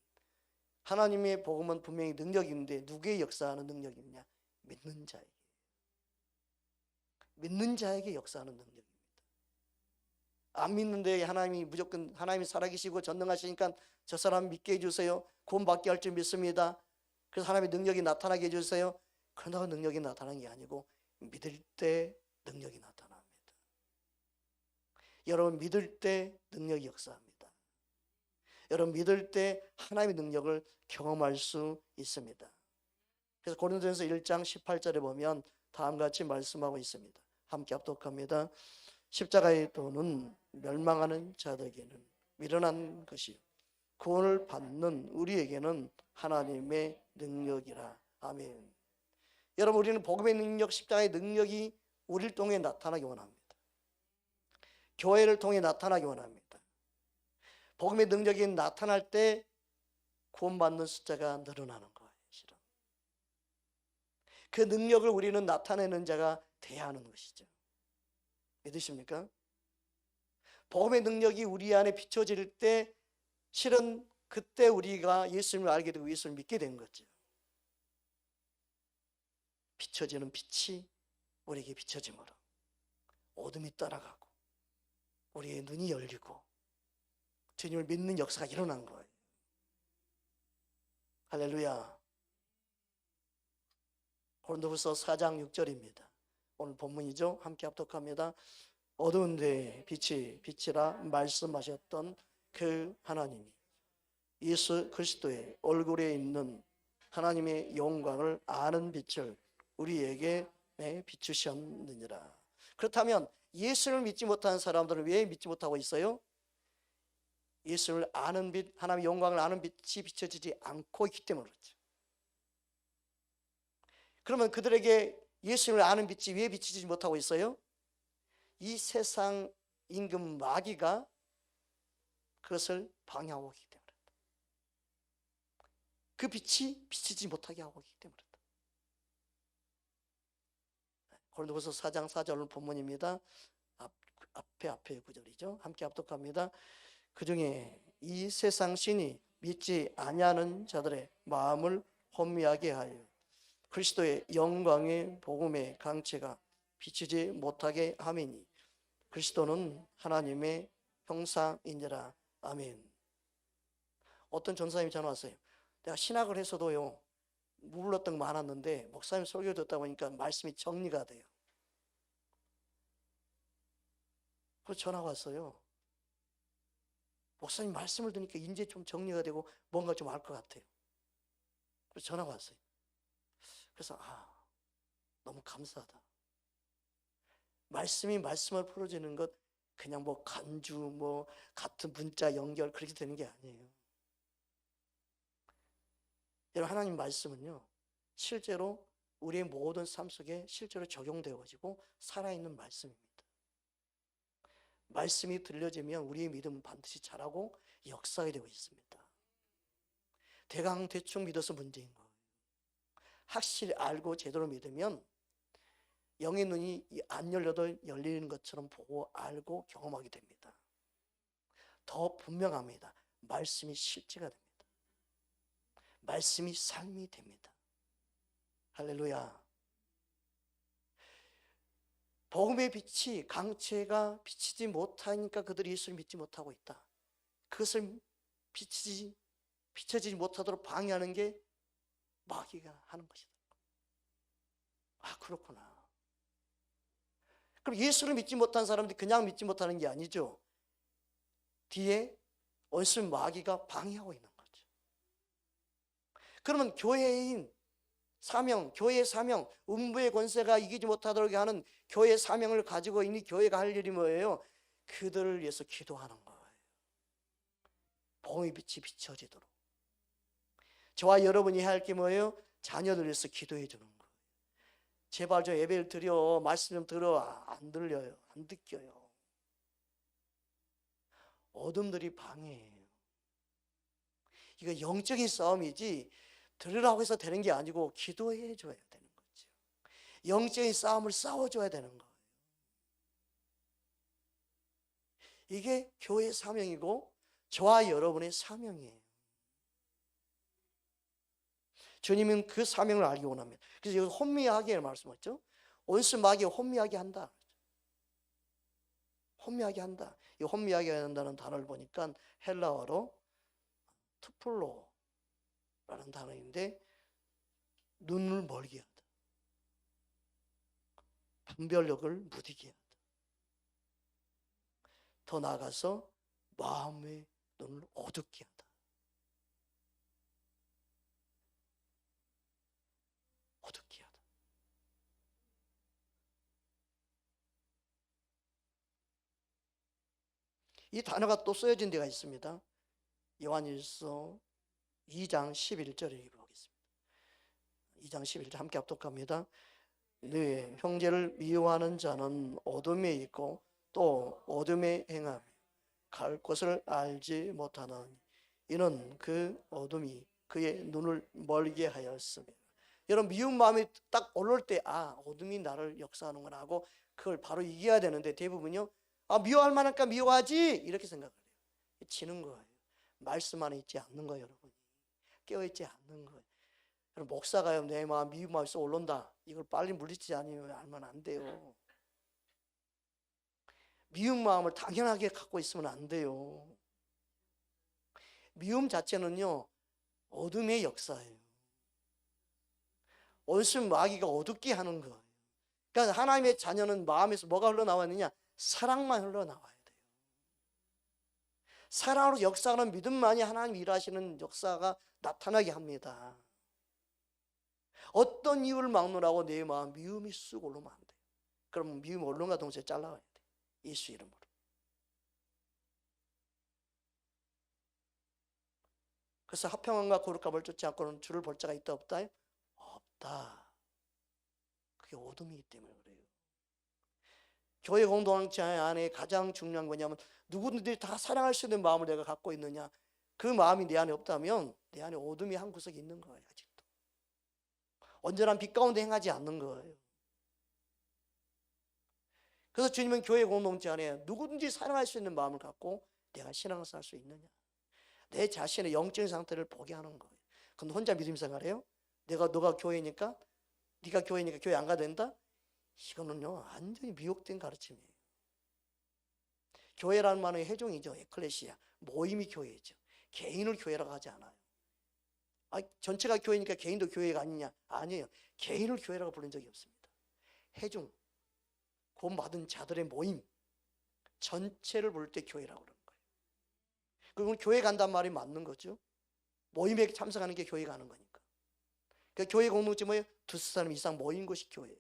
하나님의 복음은 분명히 능력이 있는데 누구의 역사하는 능력이냐? 믿는 자에게. 믿는 자에게 역사하는 능력입니다. 안 믿는데 하나님이 무조건 하나님이 살아계시고 전능하시니까 저 사람 믿게 해주세요. 구원받게 할 줄 믿습니다. 그래서 하나님의 능력이 나타나게 해주세요. 그런다고 능력이 나타나는 게 아니고 믿을 때 능력이 나타납니다. 여러분 믿을 때 능력이 역사합니다. 여러분 믿을 때 하나님의 능력을 경험할 수 있습니다. 그래서 고린도전서 1장 18절에 보면 다음과 같이 말씀하고 있습니다. 함께 합독합니다. 십자가의 도는 멸망하는 자들에게는 미련한 것이요 구원을 받는 우리에게는 하나님의 능력이라. 아멘. 여러분 우리는 복음의 능력, 십자가의 능력이 우리를 통해 나타나기 원합니다. 교회를 통해 나타나기 원합니다. 복음의 능력이 나타날 때 구원받는 숫자가 늘어나는 거예요. 실은 그 능력을 우리는 나타내는 자가 돼야 하는 것이죠. 믿으십니까? 복음의 능력이 우리 안에 비춰질 때 실은 그때 우리가 예수님을 알게 되고 예수를 믿게 된 거죠. 비춰지는 빛이 우리에게 비춰짐으로 어둠이 떠나가고 우리의 눈이 열리고 주님을 믿는 역사가 일어난 거예요. 할렐루야. 고린도후서 4장 6절입니다. 오늘 본문이죠. 함께 합독합니다. 어두운 데에 빛이라 말씀하셨던 그 하나님이 예수 그리스도의 얼굴에 있는 하나님의 영광을 아는 빛을 우리에게 비추셨느니라. 그렇다면 예수를 믿지 못하는 사람들은 왜 믿지 못하고 있어요? 예수를 아는 빛, 하나님의 영광을 아는 빛이 비춰지지 않고 있기 때문에 그렇죠. 그러면 그들에게 예수를 아는 빛이 왜 비치지 못하고 있어요? 이 세상 임금 마귀가 그것을 방해하고 있기 때문에 그 빛이 비치지 못하게 하고 있기 때문에 고린도후서 4장 4절 본문입니다. 앞에 구절이죠. 함께 합독합니다. 그중에 이 세상 신이 믿지 아니하는 자들의 마음을 혼미하게 하여 그리스도의 영광의 복음의 강체가 비치지 못하게 함이니 그리스도는 하나님의 형상이니라. 아멘. 어떤 전사님이 전화 왔어요. 내가 신학을 해서도요 몰랐던 거 많았는데 목사님 설교 듣다 보니까 말씀이 정리가 돼요. 그래서 전화가 왔어요. 목사님 말씀을 듣니까 이제 좀 정리가 되고 뭔가 좀 알 것 같아요. 그래서 전화가 왔어요. 그래서 너무 감사하다. 말씀이 말씀을 풀어주는 것 그냥 뭐 간주 뭐 같은 문자 연결 그렇게 되는 게 아니에요. 여러분 하나님 말씀은요 실제로 우리의 모든 삶 속에 실제로 적용되어 가지고 살아있는 말씀입니다. 말씀이 들려지면 우리의 믿음은 반드시 자라고 역사가 되고 있습니다. 대강 대충 믿어서 문제인 거예요. 확실히 알고 제대로 믿으면 영의 눈이 안 열려도 열리는 것처럼 보고 알고 경험하게 됩니다. 더 분명합니다. 말씀이 실제가 됩니다. 말씀이 삶이 됩니다. 할렐루야. 복음의 빛이 강체가 비치지 못하니까 그들이 예수를 믿지 못하고 있다. 그것을 비춰지지 못하도록 방해하는 게 마귀가 하는 것이다. 그렇구나. 그럼 예수를 믿지 못한 사람들이 그냥 믿지 못하는 게 아니죠. 뒤에 원수 마귀가 방해하고 있는 거죠. 그러면 교회인 사명, 교회의 사명, 음부의 권세가 이기지 못하도록 하는 교회의 사명을 가지고 있는 교회가 할 일이 뭐예요? 그들을 위해서 기도하는 거예요. 복음의 빛이 비춰지도록. 저와 여러분이 해야 할 게 뭐예요? 자녀들 위해서 기도해 주는 거예요. 제발 좀 예배를 드려, 말씀 좀 들어. 안 들려요. 안 듣겨요. 어둠들이 방해해요. 이거 영적인 싸움이지 들으라고 해서 되는 게 아니고 기도해 줘야 되는 거죠. 영적인 싸움을 싸워줘야 되는 거예요. 이게 교회의 사명이고 저와 여러분의 사명이에요. 주님은 그 사명을 알기 원합니다. 그래서 여기 혼미하게 말씀하셨죠. 원수 마귀가 혼미하게 한다. 혼미하게 한다. 이 혼미하게 한다는 단어를 보니까 헬라어로 투플로라는 단어인데 눈을 멀게 하다. 분별력을 무디게 하다. 더 나아가서 마음의 눈을 어둡게 하다. 어둡게 하다. 이 단어가 또 쓰여진 데가 있습니다. 요한일서 2장 11절에 보겠습니다. 2장 11절 함께 합독합니다. 네 형제를 미워하는 자는 어둠에 있고 또 어둠에 행하며 갈 곳을 알지 못하나니 이는 그 어둠이 그의 눈을 멀게 하였습니다. 여러분 미운 마음이 딱 올라올 때 어둠이 나를 역사하는구나 하고 그걸 바로 이겨야 되는데 대부분요 미워할 만하니까 미워하지 이렇게 생각을 해요. 지는 거예요. 말씀 안에 있지 않는 거예요. 여러분 깨어있지 않는 거예요. 여러분 목사가요 내 마음 미운 마음이 쏙 올라온다 이걸 빨리 물리치지 않으면 알면 안 돼요. 미운 마음을 당연하게 갖고 있으면 안 돼요. 미움 자체는요 어둠의 역사예요. 온순 마귀가 어둡게 하는 거예요. 그러니까 하나님의 자녀는 마음에서 뭐가 흘러나왔느냐? 사랑만 흘러나와야 돼요. 사랑으로 역사하는 믿음만이 하나님 일하시는 역사가 나타나게 합니다. 어떤 이유를 막론하고 내 마음 미움이 쑥 올라오면 안 돼요. 그러면 미움 올라온과 동시에 잘라가야 돼요. 예수 이름으로. 그래서 화평함과 거룩함을 쫓지 않고는 주를 볼 자가 있다 없다? 없다. 그게 어둠이기 때문에 그래요. 교회 공동체 안에 가장 중요한 거냐면 누구든지 다 사랑할 수 있는 마음을 내가 갖고 있느냐. 그 마음이 내 안에 없다면 내 안에 어둠이 한 구석에 있는 거예요. 아직도 온전한 빛 가운데 행하지 않는 거예요. 그래서 주님은 교회 공동체 안에 누구든지 사랑할 수 있는 마음을 갖고 내가 신앙을 할 수 있느냐. 내 자신의 영적인 상태를 보게 하는 거예요. 그럼 혼자 믿음 생활해요? 너가 교회니까 네가 교회니까 교회 안 가도 된다? 이거는요 완전히 미혹된 가르침이에요. 교회라는 말은 회종이죠. 에클레시아 모임이 교회죠. 개인을 교회라고 하지 않아요. 전체가 교회니까 개인도 교회가 아니냐? 아니에요. 개인을 교회라고 부른 적이 없습니다. 회종 구원받은 자들의 모임 전체를 부를 때 교회라고 그러는 거예요. 그건 교회 간다는 말이 맞는 거죠. 모임에 참석하는 게 교회 가는 거니까. 그러니까 교회 공동체 뭐예요? 두세 사람 이상 모인 것이 교회예요.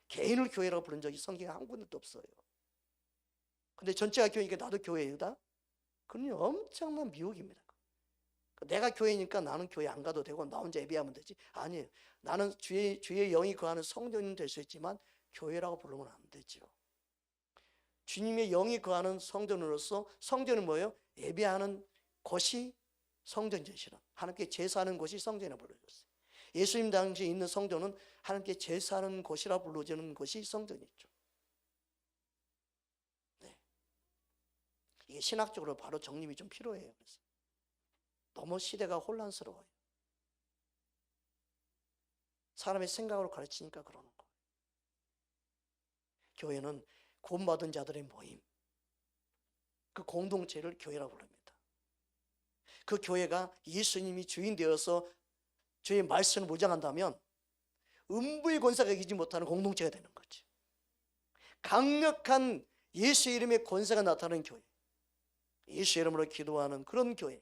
개인을 교회라고 부른 적이 성경에 한 군데도 없어요. 근데 전체가 교회니까 나도 교회이다? 그건 엄청난 미혹입니다. 내가 교회니까 나는 교회 안 가도 되고 나 혼자 예배하면 되지. 아니에요. 나는 주의 영이 거하는 성전이 될 수 있지만 교회라고 부르면 안 되죠. 주님의 영이 거하는 성전으로서 성전은 뭐예요? 예배하는 곳이 성전이시라. 하나님께 제사하는 곳이 성전이라고 불러졌어요. 예수님 당시에 있는 성전은 하나님께 제사하는 곳이라 불러지는 곳이 성전이죠. 네. 이게 신학적으로 바로 정립이 좀 필요해요. 그래서 너무 시대가 혼란스러워요. 사람의 생각으로 가르치니까 그러는 거예요. 교회는 구원받은 자들의 모임, 그 공동체를 교회라고 부릅니다. 그 교회가 예수님이 주인 되어서 주의 말씀을 무장한다면 음부의 권세가 이기지 못하는 공동체가 되는 거죠. 강력한 예수 이름의 권세가 나타나는 교회, 예수 이름으로 기도하는 그런 교회,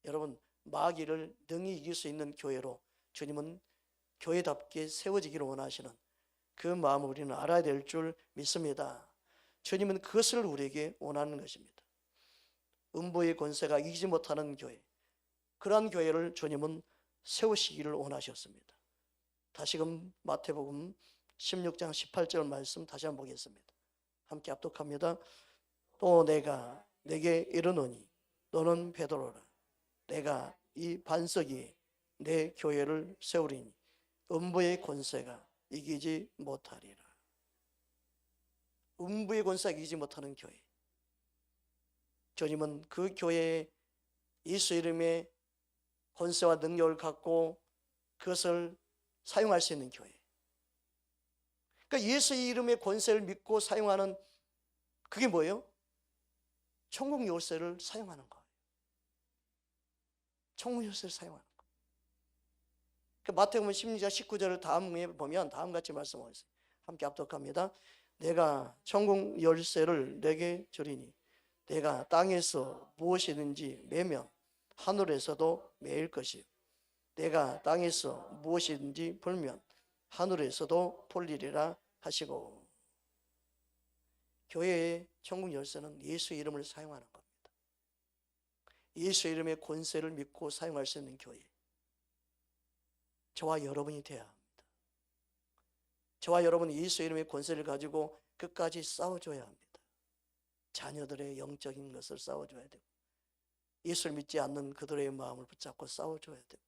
여러분 마귀를 능히 이길 수 있는 교회로 주님은 교회답게 세워지기를 원하시는 그 마음을 우리는 알아야 될 줄 믿습니다. 주님은 그것을 우리에게 원하는 것입니다. 음부의 권세가 이기지 못하는 교회, 그러한 교회를 주님은 세우시기를 원하셨습니다. 다시금 마태복음 16장 18절 말씀 다시 한번 보겠습니다. 함께 합독합니다. 또 내가 내게 이르노니 너는 베드로라. 내가 이 반석 위에 내 교회를 세우리니 음부의 권세가 이기지 못하리라. 음부의 권세가 이기지 못하는 교회. 주님은 그 교회에 예수 이름의 권세와 능력을 갖고 그것을 사용할 수 있는 교회. 그러니까 예수 이름의 권세를 믿고 사용하는 그게 뭐예요? 천국 열쇠를 사용하는 거예요. 천국 열쇠를 사용하는 거예요. 그 마태복음 16장 19절을 다음에 보면 다음같이 말씀하고 있어요. 함께 합독합니다. 내가 천국 열쇠를 내게 주리니 내가 땅에서 무엇이든지 매면 하늘에서도 매일 것이요 내가 땅에서 무엇이든지 풀면 하늘에서도 풀리리라 하시고. 교회의 천국 열쇠는 예수 이름을 사용하는 겁니다. 예수 이름의 권세를 믿고 사용할 수 있는 교회, 저와 여러분이 되어야 합니다. 저와 여러분은 예수 이름의 권세를 가지고 끝까지 싸워줘야 합니다. 자녀들의 영적인 것을 싸워줘야 되고, 예수를 믿지 않는 그들의 마음을 붙잡고 싸워줘야 되고,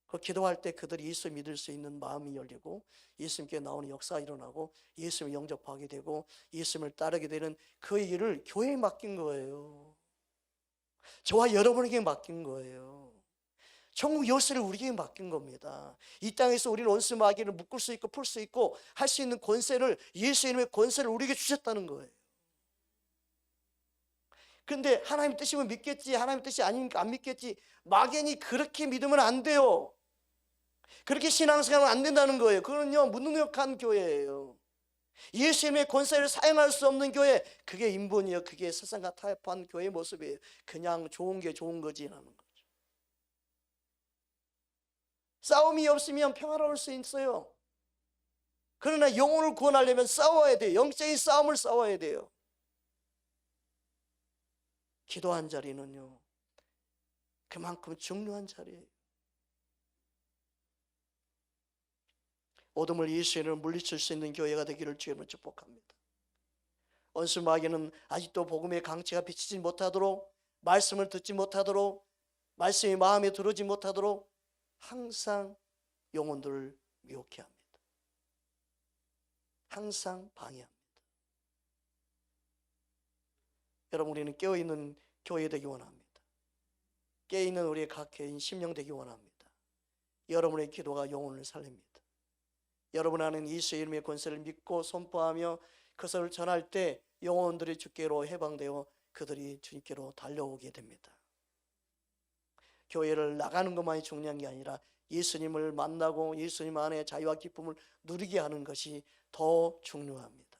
그 기도할 때 그들이 예수 믿을 수 있는 마음이 열리고, 예수님께 나오는 역사가 일어나고, 예수님을 영접하게 되고, 예수님을 따르게 되는 그 일을 교회에 맡긴 거예요. 저와 여러분에게 맡긴 거예요. 천국 열쇠를 우리에게 맡긴 겁니다. 이 땅에서 우리는 원수 마귀를 묶을 수 있고 풀 수 있고 할 수 있는 권세를, 예수 이름의 권세를 우리에게 주셨다는 거예요. 그런데 하나님 뜻이면 믿겠지, 하나님 뜻이 아니니까 안 믿겠지, 막연히 그렇게 믿으면 안 돼요. 그렇게 신앙생활은 안 된다는 거예요. 그거는요, 무능력한 교회예요. 예수님의 권세를 사용할 수 없는 교회, 그게 인본이에요. 그게 세상과 타협한 교회의 모습이에요. 그냥 좋은 게 좋은 거지 라는 거죠. 싸움이 없으면 평화로울 수 있어요. 그러나 영혼을 구원하려면 싸워야 돼요. 영적인 싸움을 싸워야 돼요. 기도한 자리는요, 그만큼 중요한 자리예요. 어둠을 예수님을 물리칠 수 있는 교회가 되기를 주님으로 축복합니다. 원수 마귀는 아직도 복음의 강체가 비치지 못하도록, 말씀을 듣지 못하도록, 말씀이 마음에 들어오지 못하도록 항상 영혼들을 미혹해 합니다. 항상 방해합니다. 여러분, 우리는 깨어있는 교회 되기 원합니다. 깨어있는 우리의 각 개인 심령 되기 원합니다. 여러분의 기도가 영혼을 살립니다. 여러분 안에 예수의 이름의 권세를 믿고 선포하며 그것을 전할 때 영혼들이 주께로 해방되어 그들이 주님께로 달려오게 됩니다. 교회를 나가는 것만이 중요한 게 아니라 예수님을 만나고 예수님 안에 자유와 기쁨을 누리게 하는 것이 더 중요합니다.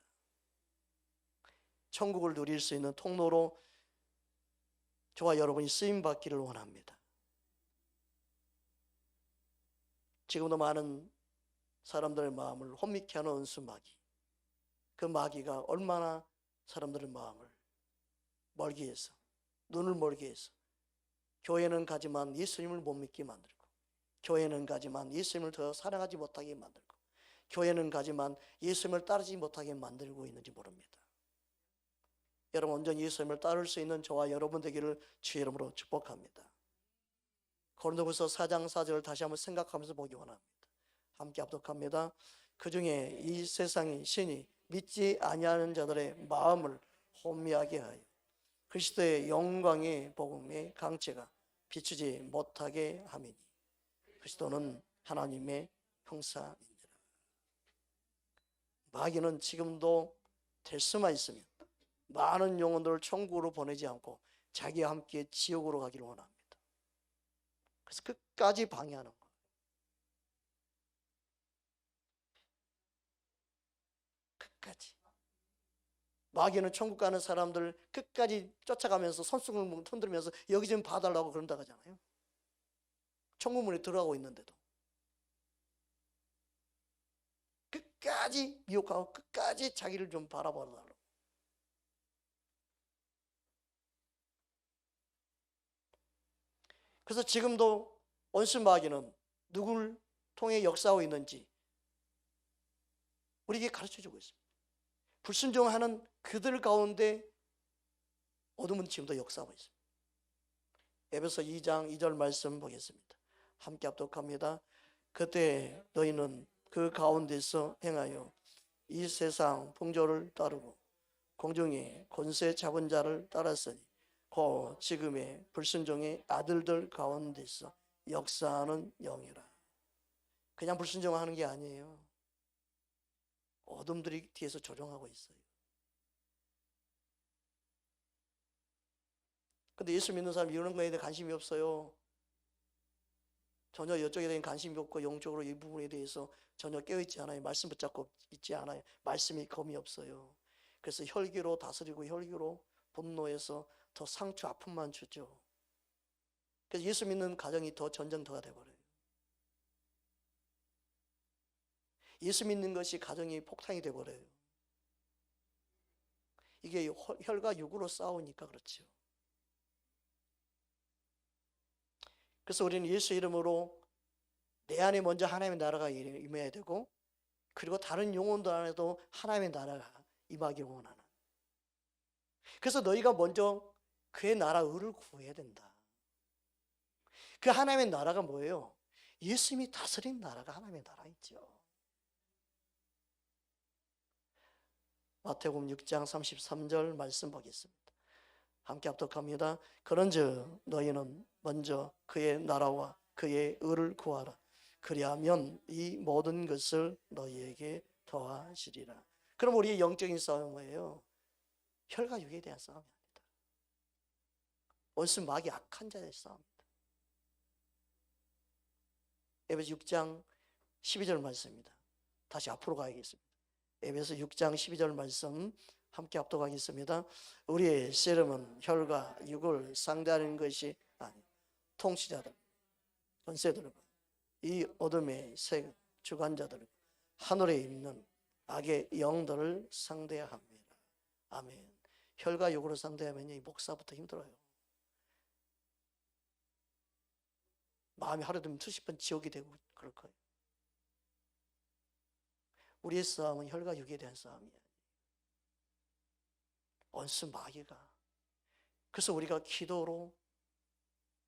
천국을 누릴 수 있는 통로로 저와 여러분이 쓰임받기를 원합니다. 지금도 많은 사람들의 마음을 혼미케 하는 원수 마귀, 그 마귀가 얼마나 사람들의 마음을 멀게 해서, 눈을 멀게 해서 교회는 가지만 예수님을 못 믿게 만들고, 교회는 가지만 예수님을 더 사랑하지 못하게 만들고, 교회는 가지만 예수님을 따르지 못하게 만들고 있는지 모릅니다. 여러분, 온전히 예수님을 따를 수 있는 저와 여러분 되기를 주의 이름으로 축복합니다. 고린도후서 4장 4절을 다시 한번 생각하면서 보기 원합니다. 함께 합독합니다. 그 중에 이 세상의 신이 믿지 아니하는 자들의 마음을 혼미하게 하여 그리스도의 영광의 복음의 강체가 비추지 못하게 함이니 그리스도는 하나님의 형상이니라. 마귀는 지금도 될 수만 있으면 많은 영혼들을 천국으로 보내지 않고 자기와 함께 지옥으로 가기를 원합니다. 그래서 끝까지 방해하는 거예요. 끝까지. 마귀는 천국 가는 사람들 끝까지 쫓아가면서 손수건을 흔들면서 여기 좀 봐달라고 그런다고 하잖아요. 천국문에 들어가고 있는데도 끝까지 미혹하고 끝까지 자기를 좀 바라봐달라고. 그래서 지금도 원수 마귀는 누굴 통해 역사하고 있는지 우리에게 가르쳐주고 있습니다. 불순종하는 그들 가운데 어둠은 지금도 역사하고 있습니다. 에베소 2장 2절 말씀 보겠습니다. 함께 합독합니다. 그때 너희는 그 가운데서 행하여 이 세상 풍조를 따르고 공중의 권세 잡은 자를 따랐으니 곧 지금의 불순종의 아들들 가운데서 역사하는 영이라. 그냥 불순종하는 게 아니에요. 어둠들이 뒤에서 조종하고 있어요. 근데 예수 믿는 사람 이런 거에 대해 관심이 없어요. 전혀 이쪽에 대한 관심이 없고 영적으로 이 부분에 대해서 전혀 깨어있지 않아요. 말씀 붙잡고 있지 않아요. 말씀이 검이 없어요. 그래서 혈기로 다스리고 혈기로 분노해서 더 상처 아픔만 주죠. 그래서 예수 믿는 가정이 더 전쟁터가 돼버려요. 예수 믿는 것이 가정이 폭탄이 돼버려요. 이게 혈과 육으로 싸우니까 그렇죠. 그래서 우리는 예수 이름으로 내 안에 먼저 하나님의 나라가 임해야 되고, 그리고 다른 영혼들 안에도 하나님의 나라가 임하기를 원하는. 그래서 너희가 먼저 그의 나라 의를 구해야 된다. 그 하나님의 나라가 뭐예요? 예수님이 다스린 나라가 하나님의 나라이죠. 마태복음 6장 33절 말씀 보겠습니다. 함께 합독합니다. 그런즉 너희는 먼저 그의 나라와 그의 의를 구하라. 그리하면 이 모든 것을 너희에게 더하시리라. 그럼 우리의 영적인 싸움은 뭐예요? 혈과 육에 대한 싸움이 아니다. 원수 마귀 악한 자의 싸움입니다. 에베소 6장 12절 말씀입니다. 다시 앞으로 가야겠습니다. 에베소 6장 12절 말씀 함께 합독하겠습니다. 우리의 씨름은 혈과 육을 상대하는 것이 아니, 통치자들, 권세들과 이 어둠의 세 주관자들, 하늘에 있는 악의 영들을 상대합니다. 아멘. 혈과 육으로 상대하면 이 목사부터 힘들어요. 마음이 하루 되면 수십 번 지옥이 되고 그럴 거예요. 우리의 싸움은 혈과 육에 대한 싸움이에요. 원수 마귀가. 그래서 우리가 기도로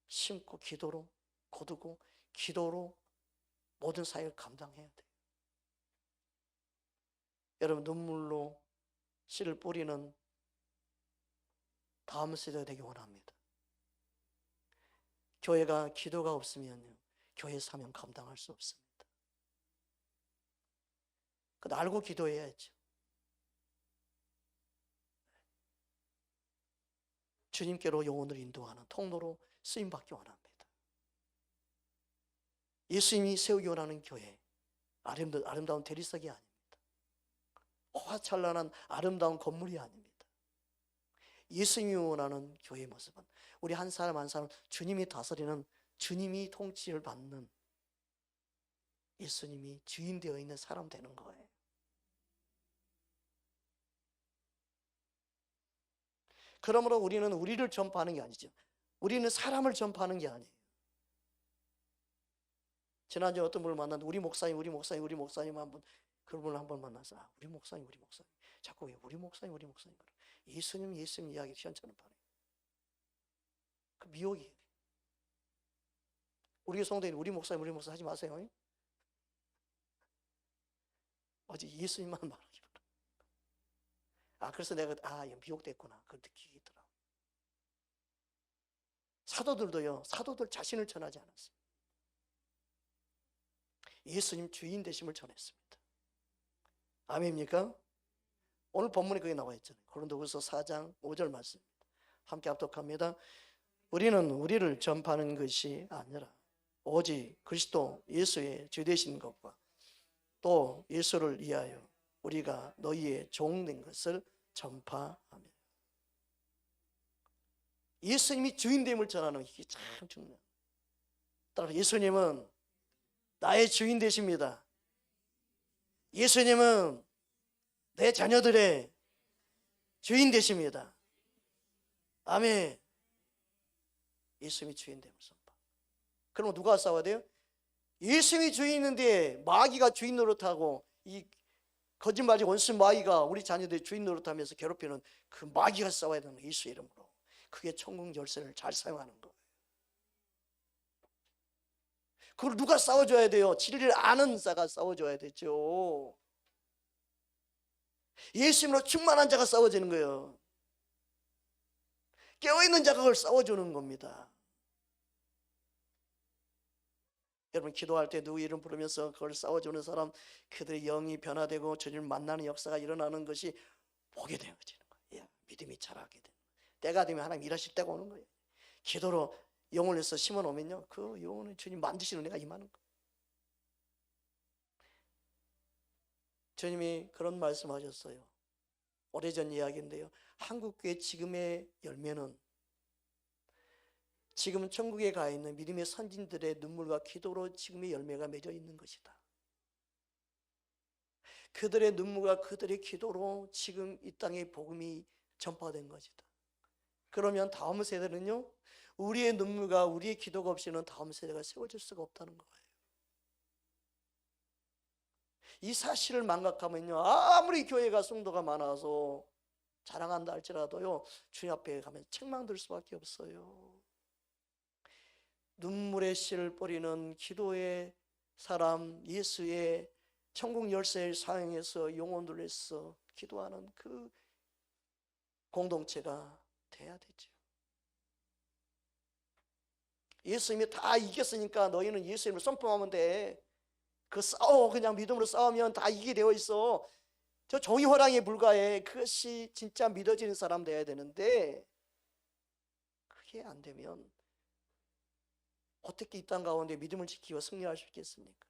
심고, 기도로 거두고, 기도로 모든 사역을 감당해야 돼요. 여러분, 눈물로 씨를 뿌리는 다음 세대가 되기 원합니다. 교회가 기도가 없으면요, 교회 사명 감당할 수 없습니다. 그거 알고 기도해야죠. 주님께로 영혼을 인도하는 통로로 쓰임받기 원합니다. 예수님이 세우기 원하는 교회, 아름다운 대리석이 아닙니다. 화찬란한 아름다운 건물이 아닙니다. 예수님이 원하는 교회의 모습은 우리 한 사람 한 사람 주님이 다스리는, 주님이 통치를 받는, 예수님이 주인 되어 있는 사람 되는 거예요. 그러므로 우리는 우리를 전파하는 게 아니죠. 우리는 사람을 전파하는 게 아니에요. 지난주에 어떤 분을 만났는데 우리 목사님 한번, 그분을 한번 만나서 우리 목사님 자꾸 왜 우리 목사님 예수님 이야기 시원찮은 바람에 그 미혹이에요. 우리 성도님 우리 목사님 하지 마세요. 어제 예수님만 말하기로. 그래서 내가 미혹됐구나 그걸 느끼더라. 사도들도요, 사도들 자신을 전하지 않았어요. 예수님 주인 되심을 전했습니다. 아멘입니까? 오늘 본문에 그게 나와 있잖아요. 고린도후서 4장 5절 말씀입니다. 함께 합독합니다. 우리는 우리를 전파하는 것이 아니라 오직 그리스도 예수의 주 되신 것과 또 예수를 위하여 우리가 너희의 종된 것을 전파하며, 예수님이 주인됨을 전하는 이게 참 중요해요. 따라서 예수님은 나의 주인 되십니다. 예수님은 내 자녀들의 주인 되십니다. 아멘. 예수님이 주인 됨을 선포. 그러면 누가 싸워야 돼요? 예수님이 주인인데 마귀가 주인 노릇하고, 이 거짓말이 원수 마귀가 우리 자녀들의 주인 노릇하면서 괴롭히는 그 마귀가 싸워야 되는 거예요. 예수 이름으로. 그게 천국 열쇠를 잘 사용하는 거예요. 그걸 누가 싸워줘야 돼요? 진리를 아는 자가 싸워줘야 되죠. 예수님으로 충만한 자가 싸워주는 거예요. 깨어있는 자가 그걸 싸워주는 겁니다. 여러분, 기도할 때 누구 이름 부르면서 그걸 싸워주는 사람, 그들의 영이 변화되고 주님을 만나는 역사가 일어나는 것이 보게 되어지는 거예요. 믿음이 자라게 되는 거예요. 때가 되면 하나님 일하실 때가 오는 거예요. 기도로 영혼을 내서 심어놓으면요, 그 영혼을 주님 만드시는 은혜가 임하는 거예요. 주님이 그런 말씀하셨어요. 오래전 이야기인데요, 한국교회 지금의 열매는, 지금은 천국에 가 있는 믿음의 선진들의 눈물과 기도로 지금의 열매가 맺어 있는 것이다. 그들의 눈물과 그들의 기도로 지금 이 땅에 복음이 전파된 것이다. 그러면 다음 세대는요, 우리의 눈물과 우리의 기도가 없이는 다음 세대가 세워질 수가 없다는 거예요. 이 사실을 망각하면요, 아무리 교회가 성도가 많아서 자랑한다 할지라도요, 주님 앞에 가면 책망될 수밖에 없어요. 눈물의 씨를 뿌리는 기도의 사람, 예수의 천국 열쇠를 사용해서 영혼을 위해서 기도하는 그 공동체가 돼야 되죠. 예수님이 다 이겼으니까 너희는 예수님을 선포하면 돼. 그냥 믿음으로 싸우면 다 이기게 되어 있어. 저 종이 호랑이에 불과해. 그것이 진짜 믿어지는 사람 돼야 되는데, 그게 안 되면 어떻게 이 땅 가운데 믿음을 지키고 승리할 수 있겠습니까?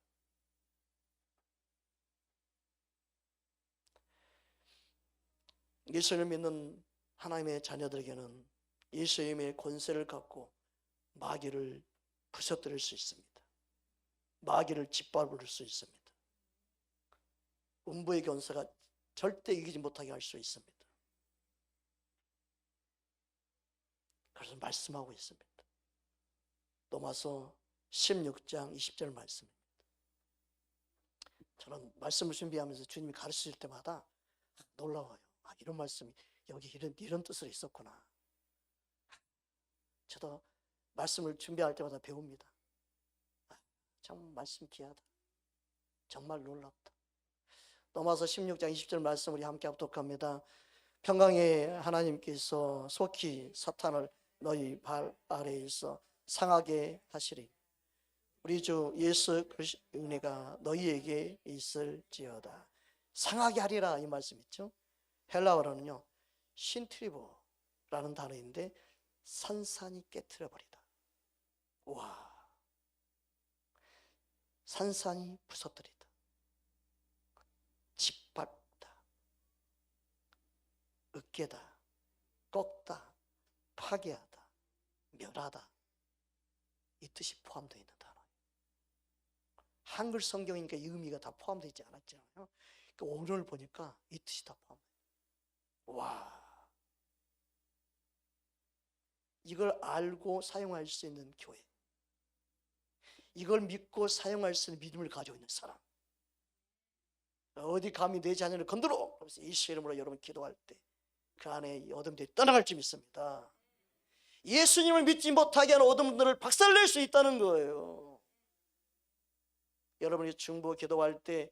예수를 믿는 하나님의 자녀들에게는 예수님의 권세를 갖고 마귀를 부서뜨릴 수 있습니다. 마귀를 짓밟을 수 있습니다. 음부의 권세가 절대 이기지 못하게 할 수 있습니다. 그래서 말씀하고 있습니다. 로마서 16장 20절 말씀입니다. 저는 말씀을 준비하면서 주님이 가르치실 때마다 놀라워요. 이런 말씀이 여기 이런 뜻으로 있었구나. 저도 말씀을 준비할 때마다 배웁니다. 참 말씀 귀하다. 정말 놀랍다. 로마서 16장 20절 말씀 우리 함께 합독합니다. 평강의 하나님께서 속히 사탄을 너희 발 아래에서 상하게 하시리. 우리 주 예수 그리스도의 은혜가 너희에게 있을지어다. 상하게 하리라, 이 말씀 있죠. 헬라어로는요 신트리보라는 단어인데 산산이 깨트려버리다. 와, 산산이 부서뜨리다, 짓밟다, 으깨다, 꺾다, 파괴하다, 멸하다, 이 뜻이 포함되어 있는 단어예요. 한글 성경이니까 이 의미가 다 포함되어 있지 않았잖아요. 그러니까 오늘 보니까 이 뜻이 다 포함돼요. 와, 이걸 알고 사용할 수 있는 교회, 이걸 믿고 사용할 수 있는 믿음을 가지고 있는 사람, 어디 감히 내 자녀를 건드려, 그래서 예수 이름으로 여러분 기도할 때 그 안에 어둠들이 떠나갈 줄 믿습니다. 예수님을 믿지 못하게 하는 어둠들을 박살낼 수 있다는 거예요. 여러분이 중보 기도할 때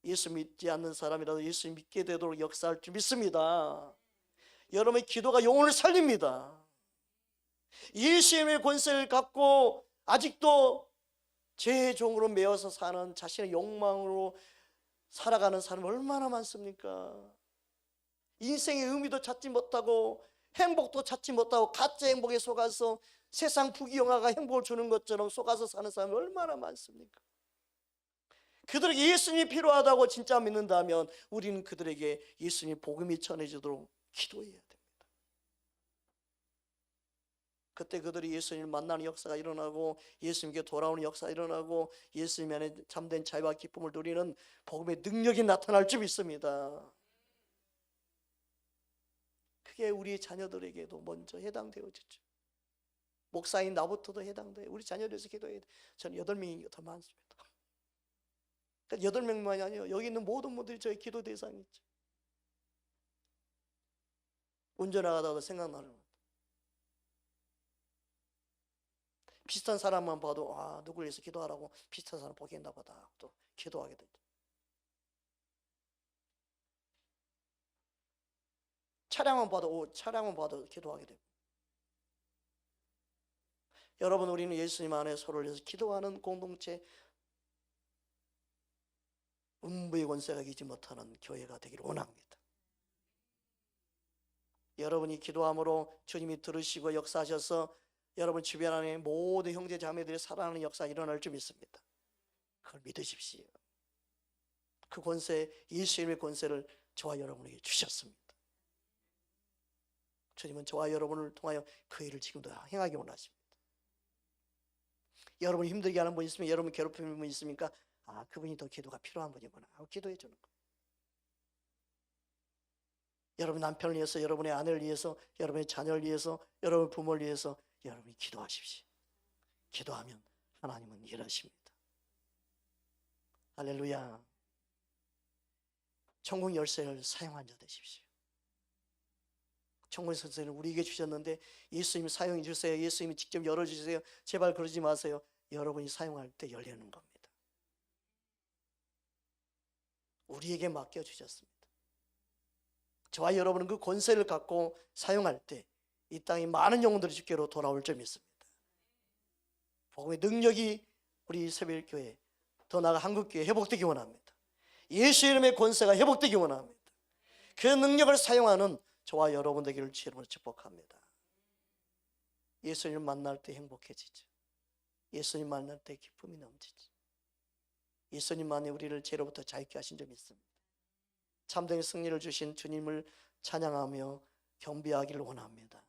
예수 믿지 않는 사람이라도 예수 믿게 되도록 역사할 줄 믿습니다. 여러분의 기도가 영혼을 살립니다. 예수님의 권세를 갖고 아직도 죄의 종으로 매어서 사는, 자신의 욕망으로 살아가는 사람이 얼마나 많습니까? 인생의 의미도 찾지 못하고 행복도 찾지 못하고 가짜 행복에 속아서 세상 부귀영화가 행복을 주는 것처럼 속아서 사는 사람이 얼마나 많습니까? 그들에게 예수님이 필요하다고 진짜 믿는다면 우리는 그들에게 예수님 복음이 전해지도록 기도해야 됩니다. 그때 그들이 예수님을 만나는 역사가 일어나고 예수님께 돌아오는 역사가 일어나고 예수님 안에 참된 자유와 기쁨을 누리는 복음의 능력이 나타날 줄 믿습니다. 그게 우리 자녀들에게도 먼저 해당되어지죠. 목사인 나부터도 해당돼요. 우리 자녀들에서 기도해야 돼. 저는 8명이 더 많습니다. 그러니까 8명만이 아니에요. 여기 있는 모든 분들이 저희 기도 대상이죠. 운전하다가 생각나는 것. 비슷한 사람만 봐도 누구를 위해서 기도하라고 비슷한 사람 보겠나 보다 또 기도하게 되죠. 차량만 봐도 기도하게 되고. 여러분, 우리는 예수님 안에 서로를 위해서 기도하는 공동체, 음부의 권세가 이기지 못하는 교회가 되기를 원합니다. 여러분이 기도함으로 주님이 들으시고 역사하셔서 여러분 주변 안에 모든 형제 자매들이 살아나는 역사가 일어날 줄 믿습니다. 그걸 믿으십시오. 그 권세, 예수님의 권세를 저와 여러분에게 주셨습니다. 주님은 저와 여러분을 통하여 그 일을 지금도 행하기 원하십니다. 여러분 힘들게 하는 분 있으면, 여러분 괴롭히는 분 있습니까? 그분이 더 기도가 필요한 분이구나 하고 기도해 주는 거예요. 여러분 남편을 위해서, 여러분의 아내를 위해서, 여러분의 자녀를 위해서, 여러분 부모를 위해서 여러분이 기도하십시오. 기도하면 하나님은 일하십니다. 할렐루야. 천국 열쇠를 사용한 자 되십시오. 천국 열쇠를 우리에게 주셨는데 예수님이 사용해 주세요. 예수님이 직접 열어주세요. 제발 그러지 마세요. 여러분이 사용할 때 열리는 겁니다. 우리에게 맡겨주셨습니다. 저와 여러분은 그 권세를 갖고 사용할 때 이 땅에 많은 영혼들이 주께로 돌아올 줄 믿습니다. 복음의 능력이 우리 새벽교회, 더 나아가 한국교회 회복되기 원합니다. 예수 이름의 권세가 회복되기 원합니다. 그 능력을 사용하는 저와 여러분 되기를 주님으로 축복합니다. 예수님 만날 때 행복해지죠. 예수님 만날 때 기쁨이 넘치죠. 예수님만이 우리를 죄로부터 자유케 하신 줄 믿습니다. 참된 승리를 주신 주님을 찬양하며 경배하기를 원합니다.